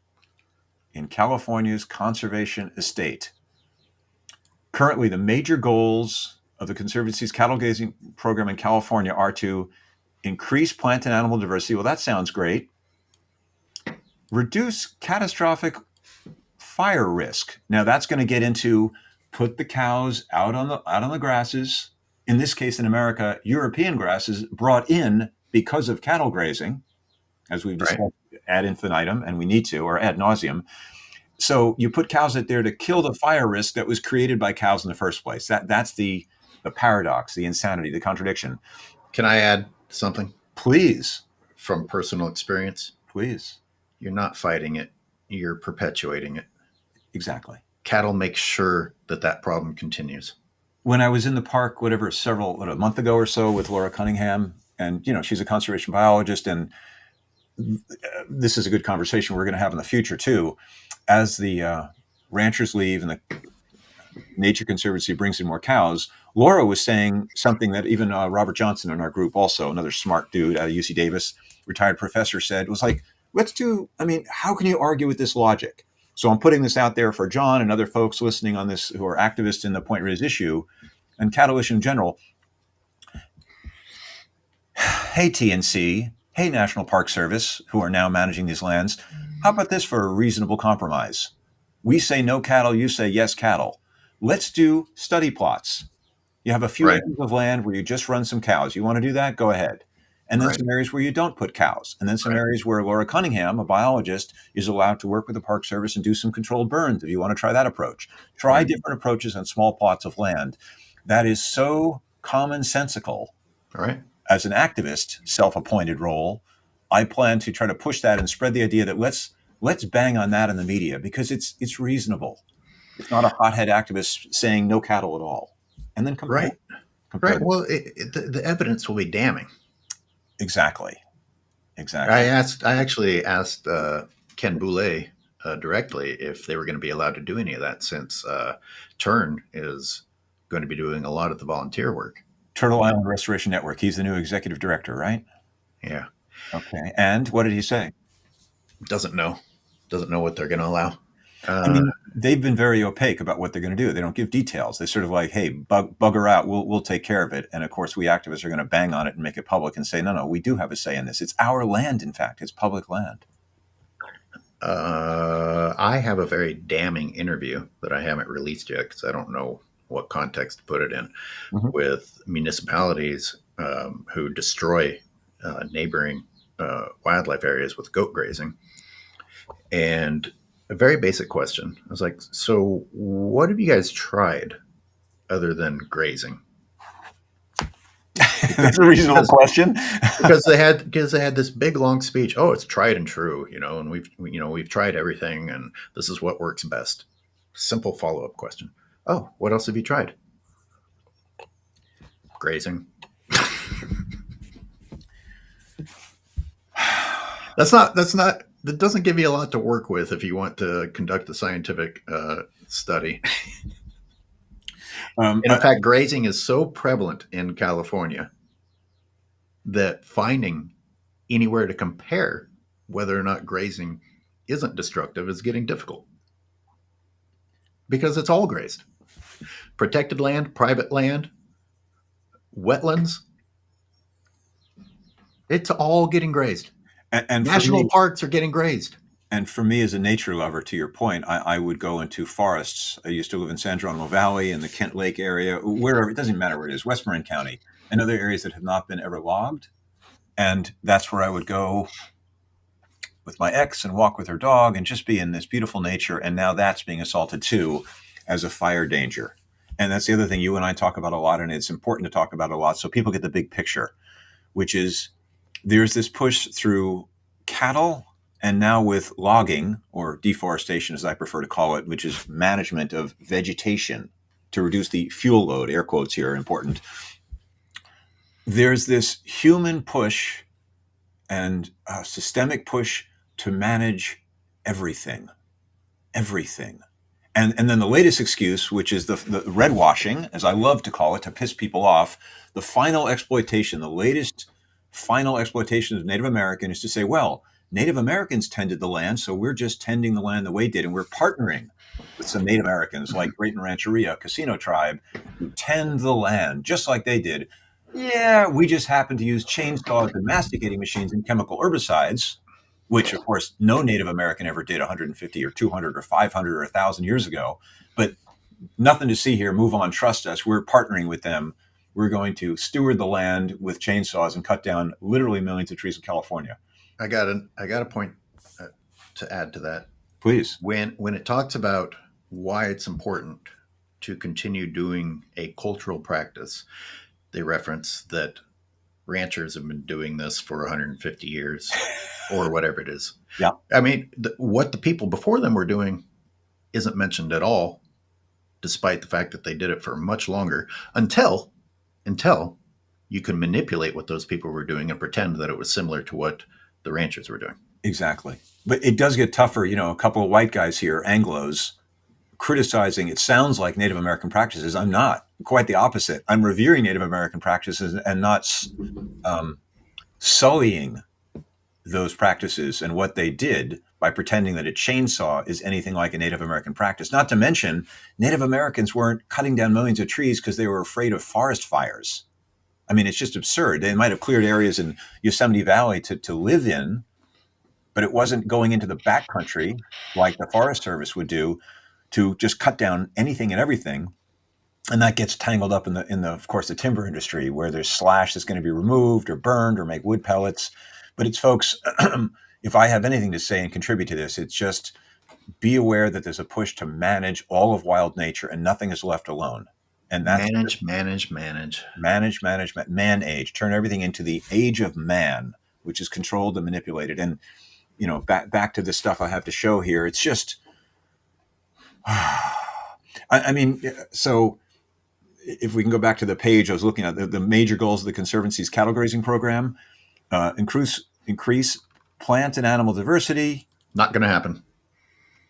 in California's conservation estate. Currently, the major goals of the Conservancy's cattle grazing program in California are to increase plant and animal diversity. Well, that sounds great. Reduce catastrophic fire risk. Now, that's going to get into put the cows out on the grasses. In this case, in America, European grasses brought in because of cattle grazing, as we've discussed ad infinitum, and we need to, or ad nauseum. So you put cows out there to kill the fire risk that was created by cows in the first place. That's the paradox, the insanity, the contradiction. Can I add something? Please. From personal experience? Please. You're not fighting it. You're perpetuating it. Exactly. Cattle make sure that problem continues. When I was in the park, a month ago or so with Laura Cunningham, and, she's a conservation biologist, and this is a good conversation we're going to have in the future too. As the ranchers leave and the Nature Conservancy brings in more cows, Laura was saying something that even Robert Johnson in our group, also another smart dude out of UC Davis, retired professor, said, was like, how can you argue with this logic? So I'm putting this out there for John and other folks listening on this who are activists in the point raised issue and cattle issue in general. Hey, TNC. Hey, National Park Service, who are now managing these lands. How about this for a reasonable compromise? We say no cattle, you say yes cattle. Let's do study plots. You have a few Right. acres of land where you just run some cows. You want to do that? Go ahead. And then Right. some areas where you don't put cows. And then some Right. areas where Laura Cunningham, a biologist, is allowed to work with the Park Service and do some controlled burns if you want to try that approach. Try Right. different approaches on small plots of land. That is so commonsensical. Right. As an activist, self-appointed role, I plan to try to push that and spread the idea that let's bang on that in the media because it's reasonable. It's not a hothead activist saying no cattle at all. And then Right. compare Right. them. Well, the evidence will be damning. Exactly. Exactly. I actually asked Ken Boulay directly if they were going to be allowed to do any of that, since Turn is going to be doing a lot of the volunteer work. Turtle Island Restoration Network. He's the new executive director, right? Yeah, Okay. And what did he say? doesn't know what they're going to allow. I mean, they've been very opaque about what they're going to do. They don't give details. They sort of like, hey, bugger out. We'll take care of it. And of course, we activists are going to bang on it and make it public and say, no, we do have a say in this. It's our land. In fact, it's public land. I have a very damning interview that I haven't released yet because I don't know what context to put it in, Mhm. with municipalities who destroy neighboring wildlife areas with goat grazing. And a very basic question. I was like, so what have you guys tried other than grazing? That's a reasonable Because question. because they had this big long speech. Oh, it's tried and true, and we've tried everything, and this is what works best. Simple follow up question. Oh, what else have you tried? Grazing. That doesn't give you a lot to work with if you want to conduct a scientific study. And in fact, grazing is so prevalent in California that finding anywhere to compare whether or not grazing isn't destructive is getting difficult, because it's all grazed. Protected land, private land, wetlands, it's all getting grazed. and for National me, parks are getting grazed. And for me, as a nature lover, to your point, I would go into forests. I used to live in San Geronimo Valley in the Kent Lake area, wherever, it doesn't matter where it is, Westmoreland County, and other areas that have not been ever logged. And that's where I would go with my ex and walk with her dog and just be in this beautiful nature. And now that's being assaulted too as a fire danger. And that's the other thing you and I talk about a lot, and it's important to talk about a lot so people get the big picture, which is there's this push through cattle and now with logging, or deforestation as I prefer to call it, which is management of vegetation to reduce the fuel load, air quotes here are important. There's this human push and a systemic push to manage everything, everything. And then the latest excuse, which is the red washing, as I love to call it, to piss people off, the final exploitation, the latest final exploitation of Native American is to say, well, Native Americans tended the land, so we're just tending the land the way they did, and we're partnering with some Native Americans like Brayton Rancheria, Casino Tribe, who tend the land just like they did. Yeah, we just happen to use chainsaws and masticating machines and chemical herbicides, which of course no Native American ever did 150 or 200 or 500 or 1,000 years ago. But nothing to see here. Move on. Trust us. We're partnering with them. We're going to steward the land with chainsaws and cut down literally millions of trees in California. I got a point to add to that. Please. When it talks about why it's important to continue doing a cultural practice, they reference that ranchers have been doing this for 150 years or whatever it is. Yeah. I mean, what the people before them were doing isn't mentioned at all, despite the fact that they did it for much longer, until you can manipulate what those people were doing and pretend that it was similar to what the ranchers were doing. Exactly. But it does get tougher. A couple of white guys here, Anglos, criticizing, it sounds like Native American practices. I'm not. Quite the opposite. I'm revering Native American practices and not sullying those practices and what they did by pretending that a chainsaw is anything like a Native American practice. Not to mention, Native Americans weren't cutting down millions of trees because they were afraid of forest fires. I mean, it's just absurd. They might have cleared areas in Yosemite Valley to live in, but it wasn't going into the backcountry like the Forest Service would do to just cut down anything and everything. And that gets tangled up in the of course the timber industry, where there's slash that's going to be removed or burned or make wood pellets. But it's folks, if I have anything to say and contribute to this, it's just be aware that there's a push to manage all of wild nature and nothing is left alone. And that's Manage, manage, manage. management, man age, turn everything into the age of man, which is controlled and manipulated. And back to the stuff I have to show here. It's just, I mean, so if we can go back to the page I was looking at, the major goals of the Conservancy's cattle grazing program: increase plant and animal diversity. Not going to happen.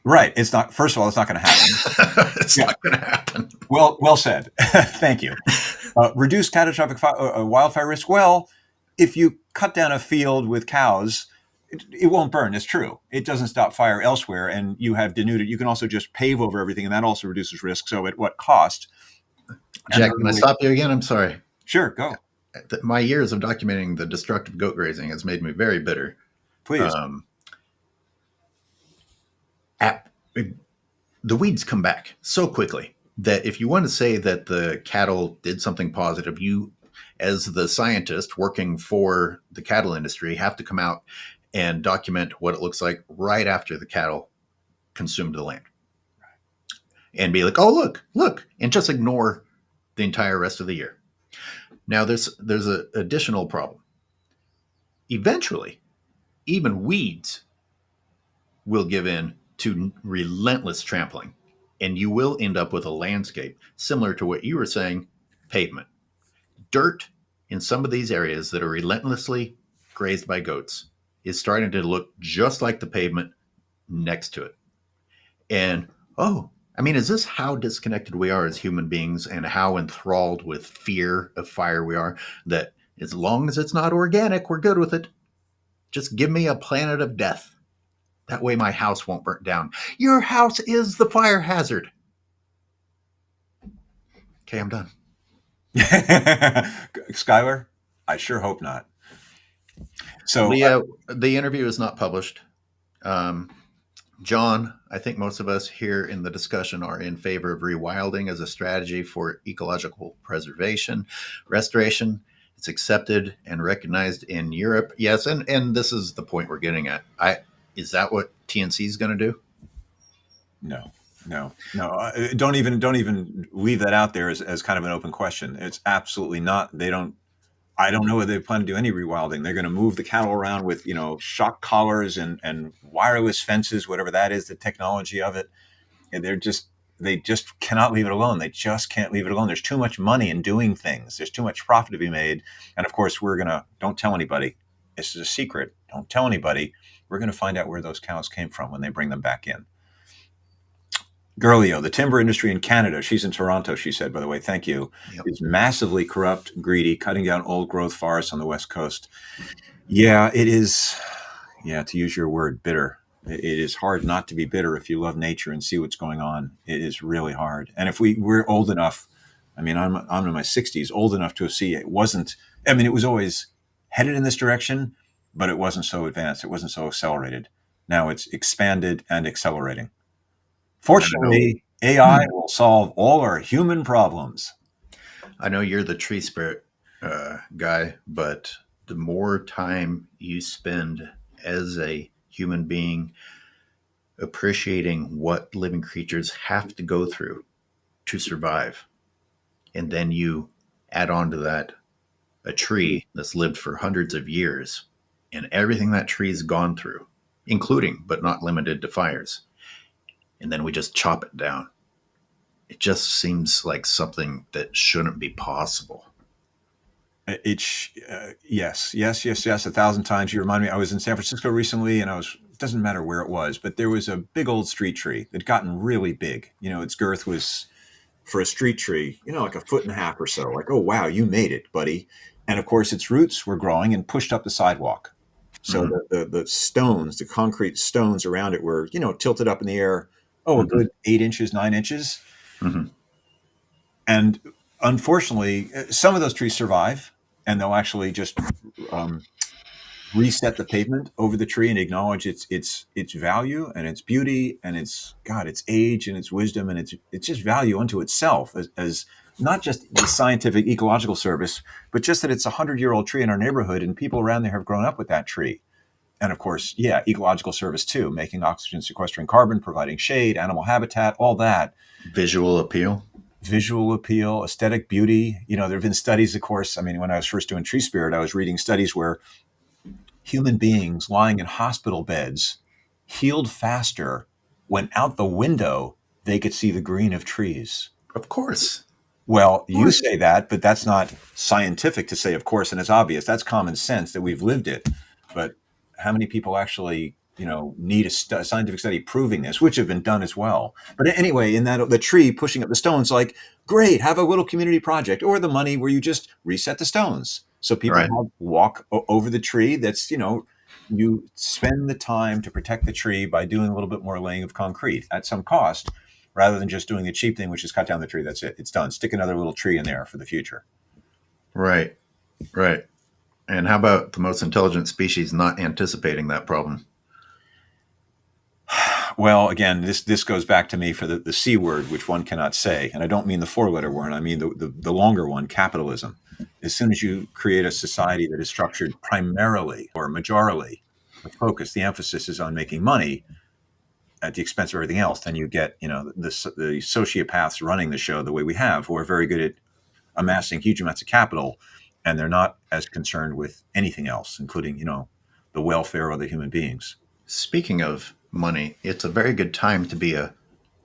Right. It's not. First of all, it's not going to happen. It's not going to happen. Well said. Thank you. Reduce catastrophic wildfire risk. Well, if you cut down a field with cows, it won't burn. It's true. It doesn't stop fire elsewhere, and you have denuded. You can also just pave over everything, and that also reduces risk. So, at what cost? Jack, can I stop you again? I'm sorry. Sure, go. My years of documenting the destructive goat grazing has made me very bitter. Please. The weeds come back so quickly that if you want to say that the cattle did something positive, you, as the scientist working for the cattle industry, have to come out and document what it looks like right after the cattle consumed the land. And be like, oh, look, and just ignore the entire rest of the year. Now, there's an additional problem. Eventually, even weeds will give in to relentless trampling, and you will end up with a landscape similar to what you were saying, pavement. Dirt in some of these areas that are relentlessly grazed by goats is starting to look just like the pavement next to it. And, is this how disconnected we are as human beings, and how enthralled with fear of fire we are, that as long as it's not organic, we're good with it? Just give me a planet of death. That way my house won't burn down. Your house is the fire hazard. Okay, I'm done. Skyler, I sure hope not. So the interview is not published. John, I think most of us here in the discussion are in favor of rewilding as a strategy for ecological preservation, restoration. It's accepted and recognized in Europe. Yes, and this is the point we're getting at. Is that what TNC is going to do? No. Don't even leave that out there as kind of an open question. It's absolutely not. I don't know whether they plan to do any rewilding. They're going to move the cattle around with, shock collars and wireless fences, whatever that is, the technology of it. And they just cannot leave it alone. They just can't leave it alone. There's too much money in doing things. There's too much profit to be made. And of course, don't tell anybody. This is a secret. Don't tell anybody. We're going to find out where those cows came from when they bring them back in. Gerlio, the timber industry in Canada, she's in Toronto, she said, by the way, thank you, Yep. is massively corrupt, greedy, cutting down old growth forests on the West Coast. Yeah, it is, to use your word, bitter. It is hard not to be bitter if you love nature and see what's going on. It is really hard. And if we're old enough, I'm in my 60s, old enough to see it wasn't, it was always headed in this direction, but it wasn't so advanced. It wasn't so accelerated. Now it's expanded and accelerating. Fortunately, AI will solve all our human problems. I know you're the tree spirit guy, but the more time you spend as a human being appreciating what living creatures have to go through to survive, and then you add on to that a tree that's lived for hundreds of years and everything that tree's gone through, including but not limited to fires, and then we just chop it down. It just seems like something that shouldn't be possible. Yes, 1,000 times. You remind me, I was in San Francisco recently, and it doesn't matter where it was, but there was a big old street tree that gotten really big. Its girth was, for a street tree, like 1.5 feet or so. Like, oh, wow, you made it, buddy. And of course, its roots were growing and pushed up the sidewalk. So the stones, the concrete stones around it were, tilted up in the air, a good 8 inches, 9 inches. Mm-hmm. And unfortunately, some of those trees survive, and they'll actually just reset the pavement over the tree and acknowledge its value and its beauty and its age and its wisdom and it's just value unto itself as not just the scientific ecological service, but just that it's 100-year-old tree in our neighborhood and people around there have grown up with that tree. And of course, yeah, ecological service too, making oxygen, sequestering carbon, providing shade, animal habitat, all that. Visual appeal. Visual appeal, aesthetic beauty. There have been studies, of course. I mean, when I was first doing tree spirit, I was reading studies where human beings lying in hospital beds healed faster when out the window they could see the green of trees. Of course. Well, Of you course. say that, but that's not scientific to say, of course, and it's obvious. That's common sense that we've lived it. But how many people actually, need a scientific study proving this, which have been done as well. But anyway, in that the tree pushing up the stones, like, great, have a little community project or the money where you just reset the stones. So people Right. walk over the tree. That's, you spend the time to protect the tree by doing a little bit more laying of concrete at some cost, rather than just doing the cheap thing, which is cut down the tree. That's it. It's done. Stick another little tree in there for the future. Right. Right. And how about the most intelligent species not anticipating that problem? Well, again, this goes back to me for the C word, which one cannot say. And I don't mean the four-letter word. I mean the longer one, capitalism. As soon as you create a society that is structured primarily or majorly, the focus, the emphasis is on making money at the expense of everything else, then you get, the sociopaths running the show the way we have, who are very good at amassing huge amounts of capital, and they're not as concerned with anything else, including, the welfare of the human beings. Speaking of money, it's a very good time to be a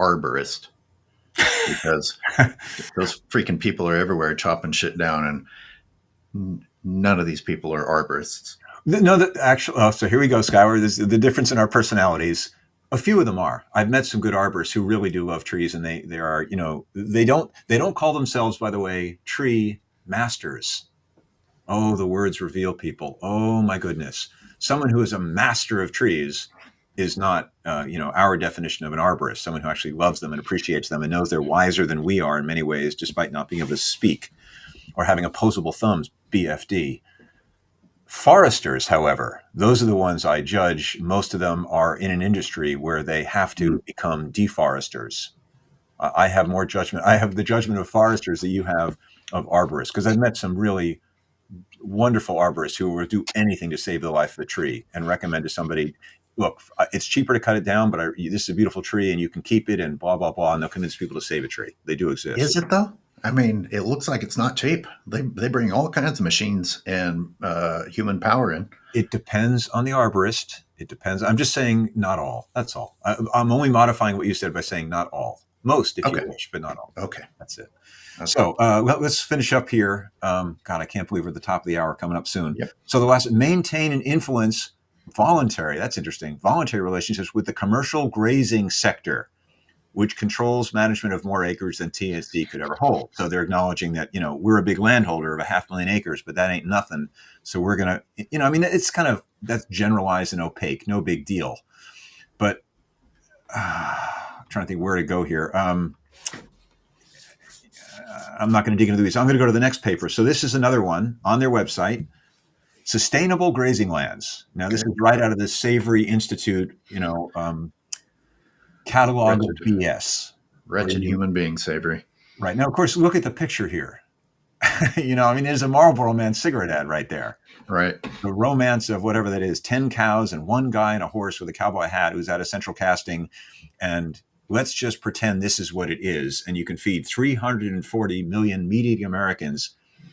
arborist because those freaking people are everywhere chopping shit down, and none of these people are arborists. No, actually, so here we go, Skyler. This is the difference in our personalities. A few of them are. I've met some good arborists who really do love trees, and they are, they don't call themselves, by the way, tree masters. Oh, the words reveal people. Oh my goodness. Someone who is a master of trees is not, our definition of an arborist, someone who actually loves them and appreciates them and knows they're wiser than we are in many ways, despite not being able to speak or having opposable thumbs, BFD. Foresters, however, those are the ones I judge. Most of them are in an industry where they have to become deforesters. I have more judgment. I have the judgment of foresters that you have of arborists, because I've met some really wonderful arborists who will do anything to save the life of a tree and recommend to somebody, look, it's cheaper to cut it down, but this is a beautiful tree and you can keep it and blah, blah, blah. And they'll convince people to save a tree. They do exist. Is it though? I mean, it looks like it's not cheap. They bring all kinds of machines and human power in. It depends on the arborist. It depends. I'm just saying not all. That's all. I'm only modifying what you said by saying not all. Most, if Okay. you wish, but not all. Okay. That's it. Okay. So let's finish up here. God, I can't believe we're at the top of the hour coming up soon. Yep. So the last, maintain and influence voluntary, that's interesting, voluntary relationships with the commercial grazing sector, which controls management of more acres than TNC could ever hold. So they're acknowledging that, we're a big landholder of 500,000 acres, but that ain't nothing. So we're going to, it's kind of, that's generalized and opaque, no big deal. But I'm trying to think where to go here. I'm not going to dig into these. I'm going to go to the next paper. So this is another one on their website, Sustainable Grazing Lands. Now, this is right out of the Savory Institute, catalog of BS. Wretched human being, Savory. Right. Now, of course, look at the picture here. There's a Marlboro Man cigarette ad right there. Right. The romance of whatever that is, 10 cows and one guy in a horse with a cowboy hat who's at a central casting. And let's just pretend this is what it is. And you can feed 340 million meat-eating Americans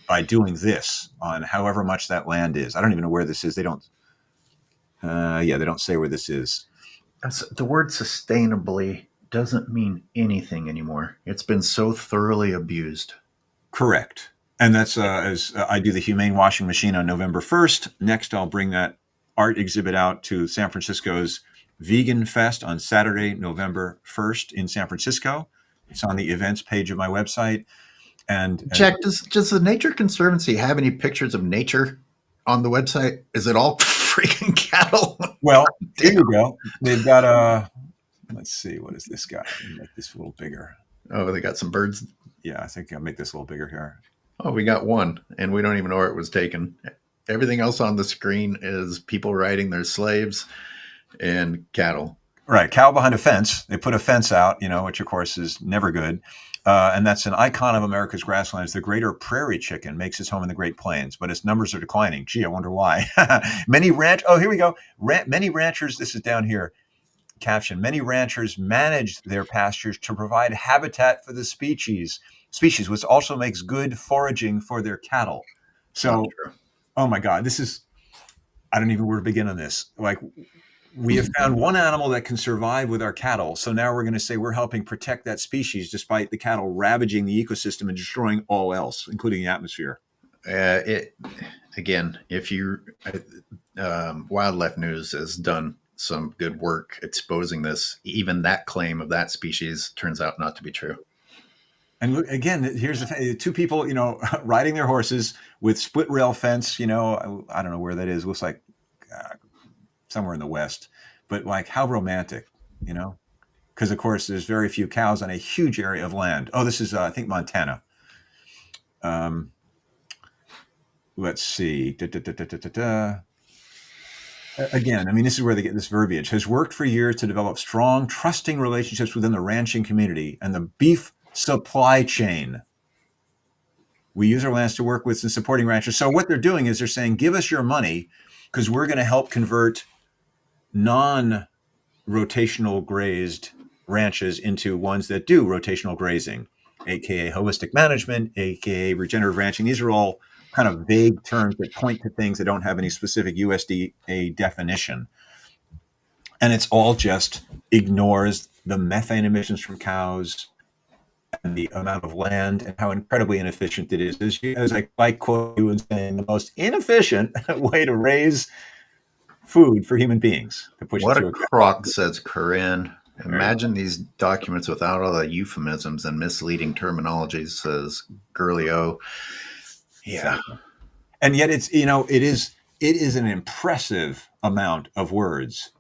by doing this on however much that land is. I don't even know where this is. They don't say where this is. The word sustainably doesn't mean anything anymore. It's been so thoroughly abused. Correct. And that's as I do the Humane Washing Machine on November 1st. Next, I'll bring that art exhibit out to San Francisco's Vegan Fest on Saturday, November 1st in San Francisco. It's on the events page of my website. And Jack, does the Nature Conservancy have any pictures of nature on the website? Is it all freaking cattle? Well, here you go. They've got let's see, what is this guy? Make this a little bigger. Oh, they got some birds. Yeah, I think I'll make this a little bigger here. Oh, we got one, and we don't even know where it was taken. Everything else on the screen is people riding their slaves and cattle. Right, cow behind a fence. They put a fence out, which of course is never good. And that's an icon of America's grasslands. The greater prairie chicken makes its home in the Great Plains, but its numbers are declining. Gee, I wonder why. Oh, here we go. Many ranchers, this is down here, caption, many ranchers manage their pastures to provide habitat for the species, which also makes good foraging for their cattle. It's not So, true. oh my God, I don't even know where to begin on this. Like, we have found one animal that can survive with our cattle. So now we're going to say we're helping protect that species despite the cattle ravaging the ecosystem and destroying all else, including the atmosphere. It again, if you wildlife news has done some good work exposing this. Even that claim of that species turns out not to be true. And look, again, here's the thing. Two people, riding their horses with split rail fence, I don't know where that is. It looks like somewhere in the West, but like how romantic, because of course there's very few cows on a huge area of land. Oh, this is, I think, Montana. Let's see. Again, I mean, this is where they get this verbiage. Has worked for years to develop strong, trusting relationships within the ranching community and the beef supply chain. We use our lands to work with and supporting ranchers. So what they're doing is they're saying, give us your money because we're going to help convert non-rotational grazed ranches into ones that do rotational grazing, aka holistic management, aka regenerative ranching. These are all kind of vague terms that point to things that don't have any specific USDA definition. And it's all just ignores the methane emissions from cows and the amount of land and how incredibly inefficient it is. As I quote you and saying, the most inefficient way to raise food for human beings, to push it What a through a crock, says Corinne. Imagine these documents without all the euphemisms and misleading terminologies, says Girlio. Yeah. And yet it is an impressive amount of words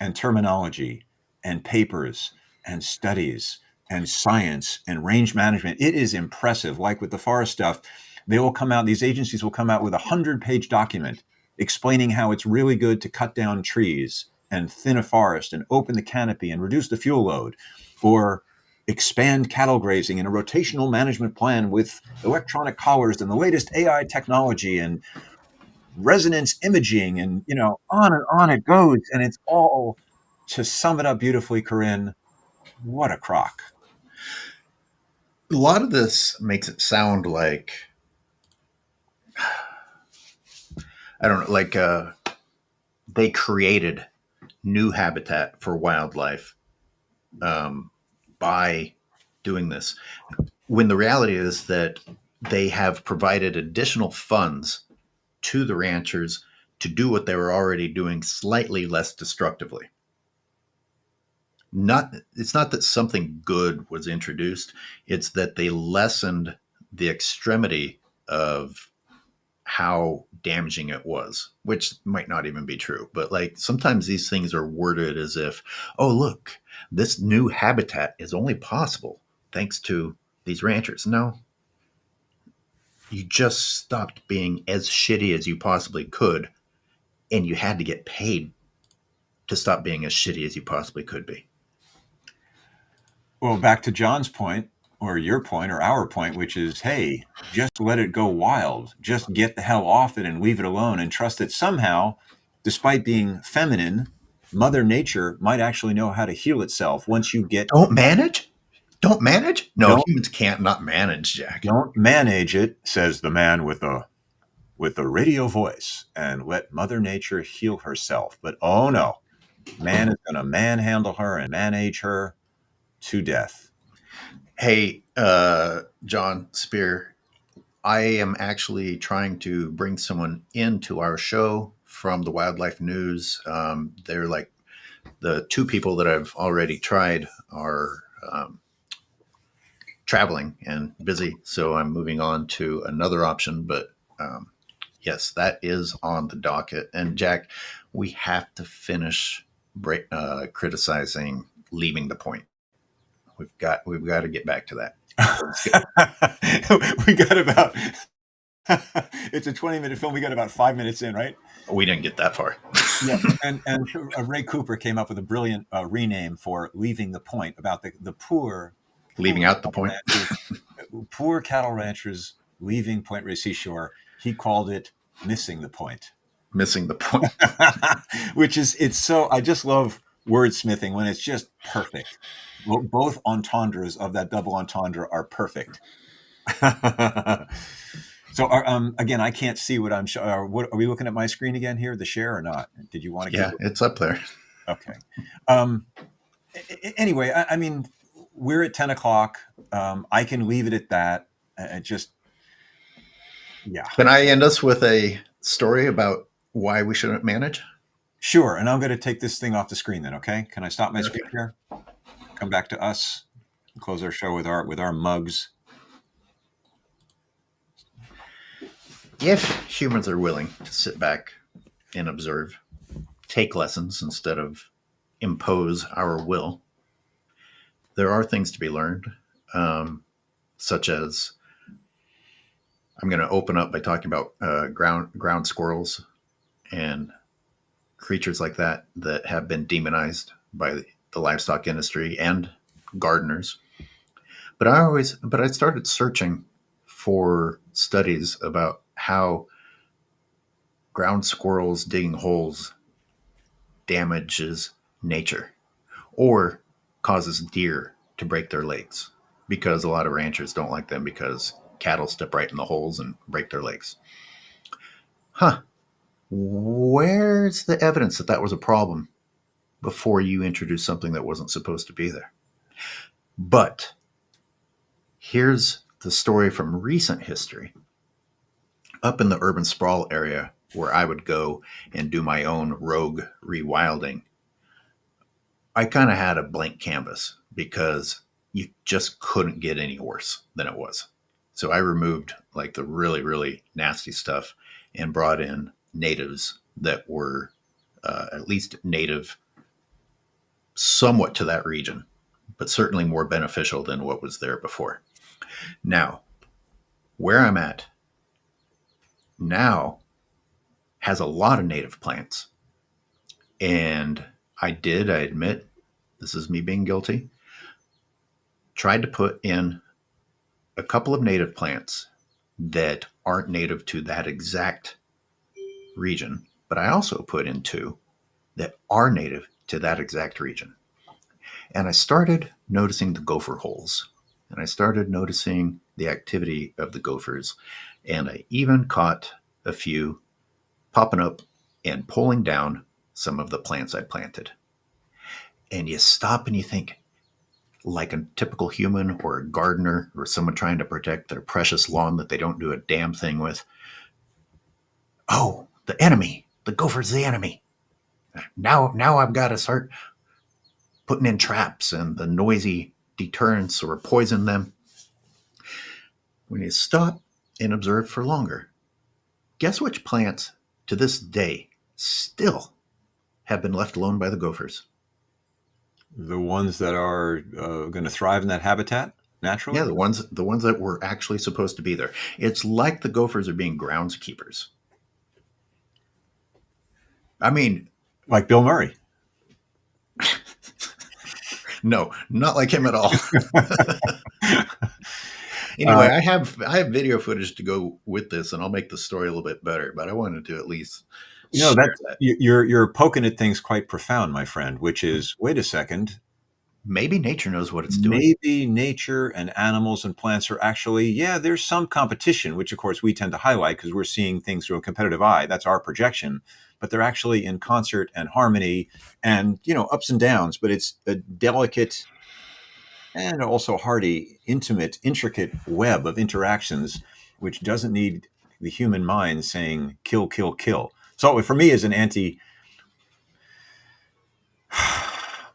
and terminology and papers and studies and science and range management. It is impressive. Like with the forest stuff, these agencies will come out with 100-page document explaining how it's really good to cut down trees and thin a forest and open the canopy and reduce the fuel load, or expand cattle grazing in a rotational management plan with electronic collars and the latest AI technology and resonance imaging, and on it goes. And it's all, to sum it up beautifully, Corinne, what a crock. A lot of this makes it sound like, I don't know, like they created new habitat for wildlife by doing this, when the reality is that they have provided additional funds to the ranchers to do what they were already doing slightly less destructively. It's not that something good was introduced, it's that they lessened the extremity of how damaging it was, which might not even be true. But like sometimes these things are worded as if, oh, look, this new habitat is only possible thanks to these ranchers. No, you just stopped being as shitty as you possibly could, and you had to get paid to stop being as shitty as you possibly could be. Well, back to John's point, or your point, or our point, which is, hey, just let it go wild. Just get the hell off it and leave it alone and trust that somehow, despite being feminine, Mother Nature might actually know how to heal itself once you get. Don't manage? Don't manage? No, Don't, humans can't not manage, Jack. don't manage it, says the man with the radio voice, and let Mother Nature heal herself. But oh no, man is going to manhandle her and manage her to death. Hey, John Spear, I am actually trying to bring someone into our show from the Wildlife News. They're like the two people that I've already tried are traveling and busy, so I'm moving on to another option. But yes, that is on the docket. And Jack, we have to finish criticizing leaving the point. We've got to get back to that. We got about It's a 20-minute film. We got about 5 minutes in, right? We didn't get that far. Yeah, and Ray Cooper came up with a brilliant rename for Leaving the Point, about the Leaving out the point, poor cattle ranchers leaving Point Reyes Seashore. He called it Missing the Point. missing the point. Which is, it's so, I just love wordsmithing when it's just perfect. Well, both entendres of that double entendre are perfect. So again, I can't see what I'm showing. What are we looking at my screen again here? The share or not? Did you want to Yeah, keep? it's up there. Okay. Anyway, I mean, we're at 10 o'clock. I can leave it at that. Just, yeah. Can I end us with a story about why we shouldn't manage? Sure. And I'm going to take this thing off the screen then. Okay. Can I stop my screen here? Come back to us. Close our show with our mugs. If humans are willing to sit back and observe, take lessons instead of impose our will, there are things to be learned, such as I'm going to open up by talking about ground squirrels and creatures like that that have been demonized by the livestock industry and gardeners. But I started searching for studies about how ground squirrels digging holes damages nature or causes deer to break their legs, because a lot of ranchers don't like them because cattle step right in the holes and break their legs. Where's the evidence that that was a problem before you introduced something that wasn't supposed to be there? But here's the story from recent history. Up in the urban sprawl area where I would go and do my own rogue rewilding, I kind of had a blank canvas because you just couldn't get any worse than it was. So I removed like the really, really nasty stuff and brought in natives that were at least native somewhat to that region, but certainly more beneficial than what was there before. Now, where I'm at now has a lot of native plants. And I admit, this is me being guilty, tried to put in a couple of native plants that aren't native to that exact region, but I also put in two that are native to that exact region. And I started noticing the gopher holes, and I started noticing the activity of the gophers. And I even caught a few popping up and pulling down some of the plants I planted. And you stop and you think, like a typical human or a gardener or someone trying to protect their precious lawn that they don't do a damn thing with. Oh, the enemy. The gopher's the enemy. Now I've got to start putting in traps and the noisy deterrents or poison them. When you stop and observe for longer, guess which plants to this day still have been left alone by the gophers? The ones that are going to thrive in that habitat naturally? Yeah, the ones that were actually supposed to be there. It's like the gophers are being groundskeepers. I mean, Like Bill Murray. no, not like him at all. Anyway, I have video footage to go with this, and I'll make the story a little bit better. But I wanted to at least share that. You're poking at things quite profound, my friend. Which is, wait a second, Maybe nature knows what it's doing. maybe nature and animals and plants are actually, yeah, there's some competition, which of course we tend to highlight because we're seeing things through a competitive eye. That's our projection. But they're actually in concert and harmony, and ups and downs. But it's a delicate and also hardy, intimate, intricate web of interactions, which doesn't need the human mind saying kill, kill, kill. So for me, as an anti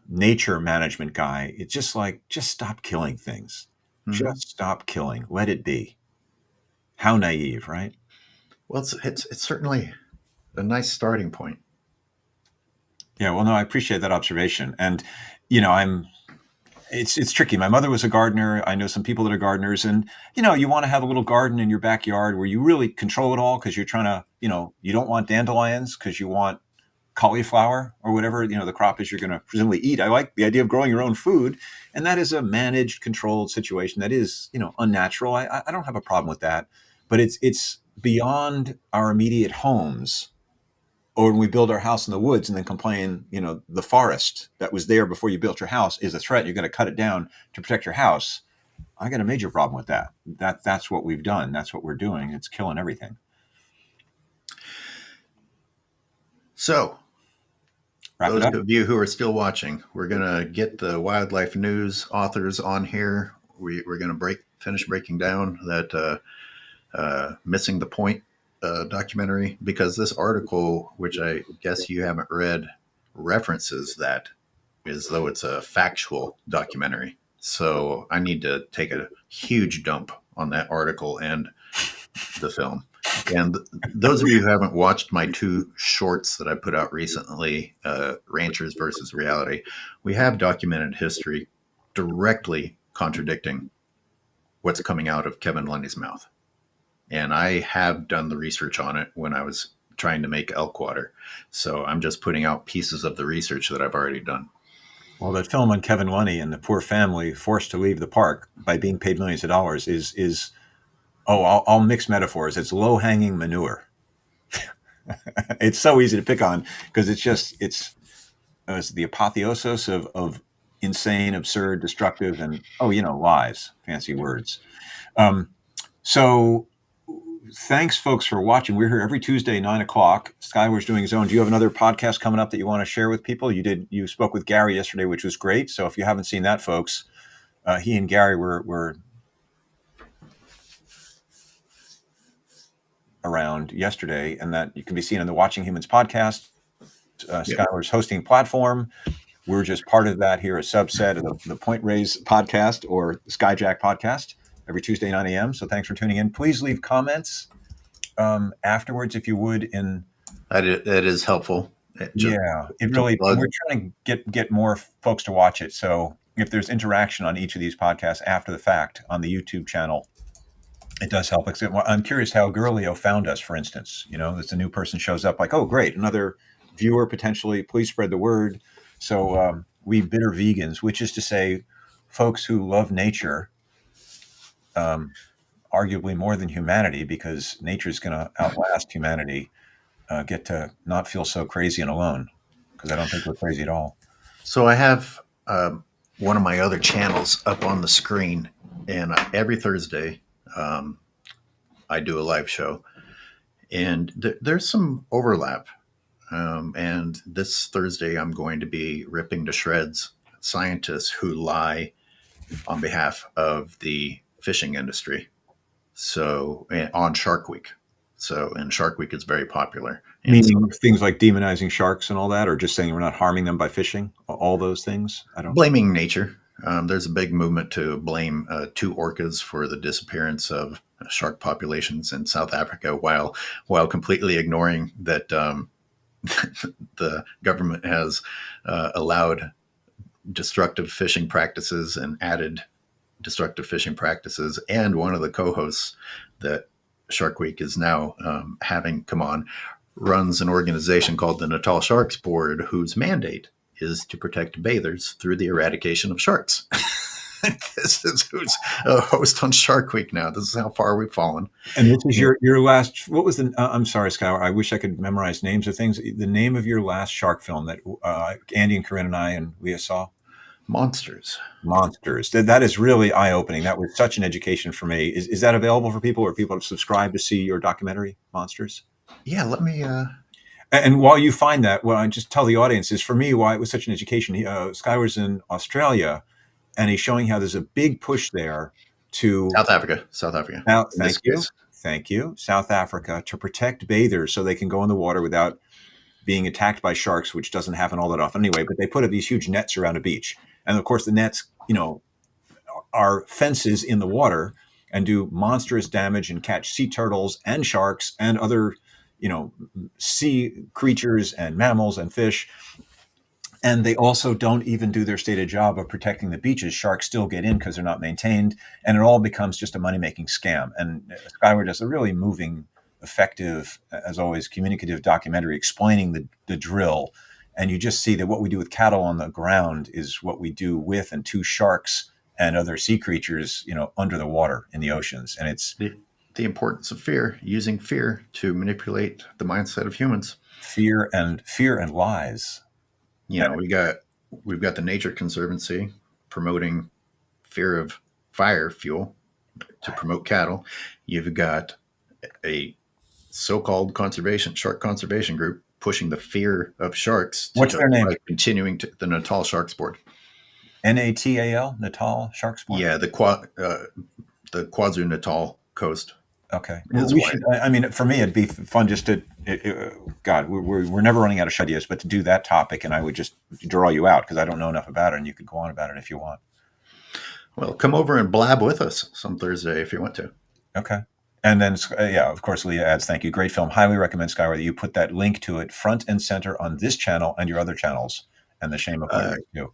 nature management guy, it's just like, just stop killing things. Mm-hmm. Just stop killing. Let it be. How naive, right? Well, it's certainly a nice starting point. Yeah, well, no, I appreciate that observation. And, I'm it's tricky. My mother was a gardener. I know some people that are gardeners, and you want to have a little garden in your backyard where you really control it all because you're trying to, you don't want dandelions because you want cauliflower or whatever, the crop is you're going to presumably eat. I like the idea of growing your own food, and that is a managed, controlled situation that is, unnatural. I don't have a problem with that, but it's beyond our immediate homes, or when we build our house in the woods and then complain, the forest that was there before you built your house is a threat. You're going to cut it down to protect your house. I got a major problem with that. That's what we've done. That's what we're doing. It's killing everything. So, Wrap those it up. of you who are still watching, we're going to get the wildlife news authors on here. We're going to finish breaking down that Missing the Point documentary, because this article, which I guess you haven't read, references that as though it's a factual documentary. So I need to take a huge dump on that article and the film. And those of you who haven't watched my two shorts that I put out recently, Ranchers versus Reality, we have documented history directly contradicting what's coming out of Kevin Lundy's mouth. And I have done the research on it when I was trying to make elk water. So I'm just putting out pieces of the research that I've already done. Well, that film on Kevin Lundy and the poor family forced to leave the park by being paid millions of dollars is I'll mix metaphors. It's low-hanging manure. It's so easy to pick on because it's the apotheosis of insane, absurd, destructive, and lies. Fancy words. So thanks, folks, for watching. We're here every Tuesday, 9:00. Skyler's doing his own. Do you have another podcast coming up that you want to share with people? You spoke with Gary yesterday, which was great. So if you haven't seen that, folks, he and Gary were around yesterday, and that you can be seen on the Watching Humans podcast, Skyler's hosting platform. We're just part of that here, a subset of the Point Raise podcast or Skyjack podcast every Tuesday, 9 a.m. So thanks for tuning in. Please leave comments afterwards, if you would. That is helpful. It really. We're trying to get more folks to watch it. So if there's interaction on each of these podcasts after the fact on the YouTube channel, it does help. I'm curious how Girlio found us, for instance. It's a new person shows up like, oh, great, another viewer potentially. Please spread the word. So we bitter vegans, which is to say folks who love nature, arguably more than humanity, because nature is going to outlast humanity, get to not feel so crazy and alone, because I don't think we're crazy at all. So I have one of my other channels up on the screen, and every Thursday I do a live show, and there's some overlap. And this Thursday, I'm going to be ripping to shreds scientists who lie on behalf of the fishing industry. So on Shark Week. And Shark Week is very popular. Meaning things like demonizing sharks and all that, or just saying we're not harming them by fishing, all those things? Blaming nature. There's a big movement to blame two orcas for the disappearance of shark populations in South Africa, while completely ignoring that the government has allowed destructive fishing practices and added destructive fishing practices. And one of the co-hosts that Shark Week is now having come on runs an organization called the Natal Sharks Board, whose mandate is to protect bathers through the eradication of sharks. This is who's a host on Shark Week now. This is how far we've fallen. And this is your last. What was the? I'm sorry, Skyler. I wish I could memorize names of things. The name of your last shark film that Andy and Corinne and I and Leah saw. Monsters. That is really eye-opening. That was such an education for me. Is that available for people, or people have subscribed to see your documentary, Monsters? Yeah, let me. And while you find that, well, I just tell the audience is for me why it was such an education. Skyler's in Australia, and he's showing how there's a big push there to South Africa. Thank you. South Africa, to protect bathers so they can go in the water without being attacked by sharks, which doesn't happen all that often anyway. But they put up these huge nets around a beach. And of course, the nets, are fences in the water and do monstrous damage and catch sea turtles and sharks and other, sea creatures and mammals and fish. And they also don't even do their stated job of protecting the beaches. Sharks still get in because they're not maintained, and it all becomes just a money-making scam. And Skyler does a really moving, effective, as always, communicative documentary explaining the drill. And you just see that what we do with cattle on the ground is what we do with and to sharks and other sea creatures, under the water in the oceans. And it's The importance of fear, using fear to manipulate the mindset of humans. fear and lies. We've got the Nature Conservancy promoting fear of fire fuel to promote cattle. You've got a so-called shark conservation group pushing the fear of sharks to What's their name? continuing to the Natal Sharks Board. Natal, Natal Sharks Board. Yeah, the KwaZulu Natal coast. Okay. Well, for me, it'd be fun just to, God, we're never running out of ideas, but to do that topic, and I would just draw you out because I don't know enough about it, and you could go on about it if you want. Well, come over and blab with us some Thursday if you want to. Okay. And then, of course, Leah adds, thank you. Great film. Highly recommend, Skyler, that you put that link to it front and center on this channel and your other channels, and the Shame of What You Do.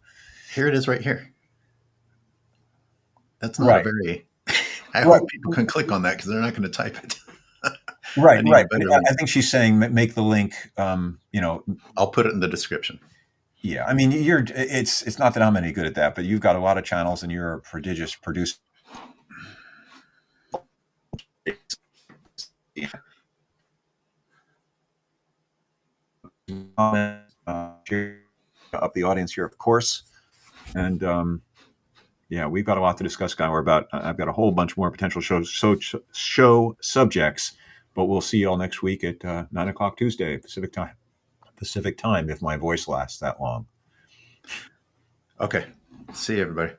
Here it is right here. That's not right. a very... I hope people can click on that because they're not going to type it. Right. I think she's saying make the link. I'll put it in the description. Yeah, I mean, it's not that I'm any good at that, but you've got a lot of channels and you're a prodigious producer. Yeah. Up the audience here, of course, and we've got a lot to discuss, Skyler. About I've got a whole bunch more potential show subjects, but we'll see you all next week at 9:00 Tuesday Pacific time, if my voice lasts that long. Okay, see you, everybody.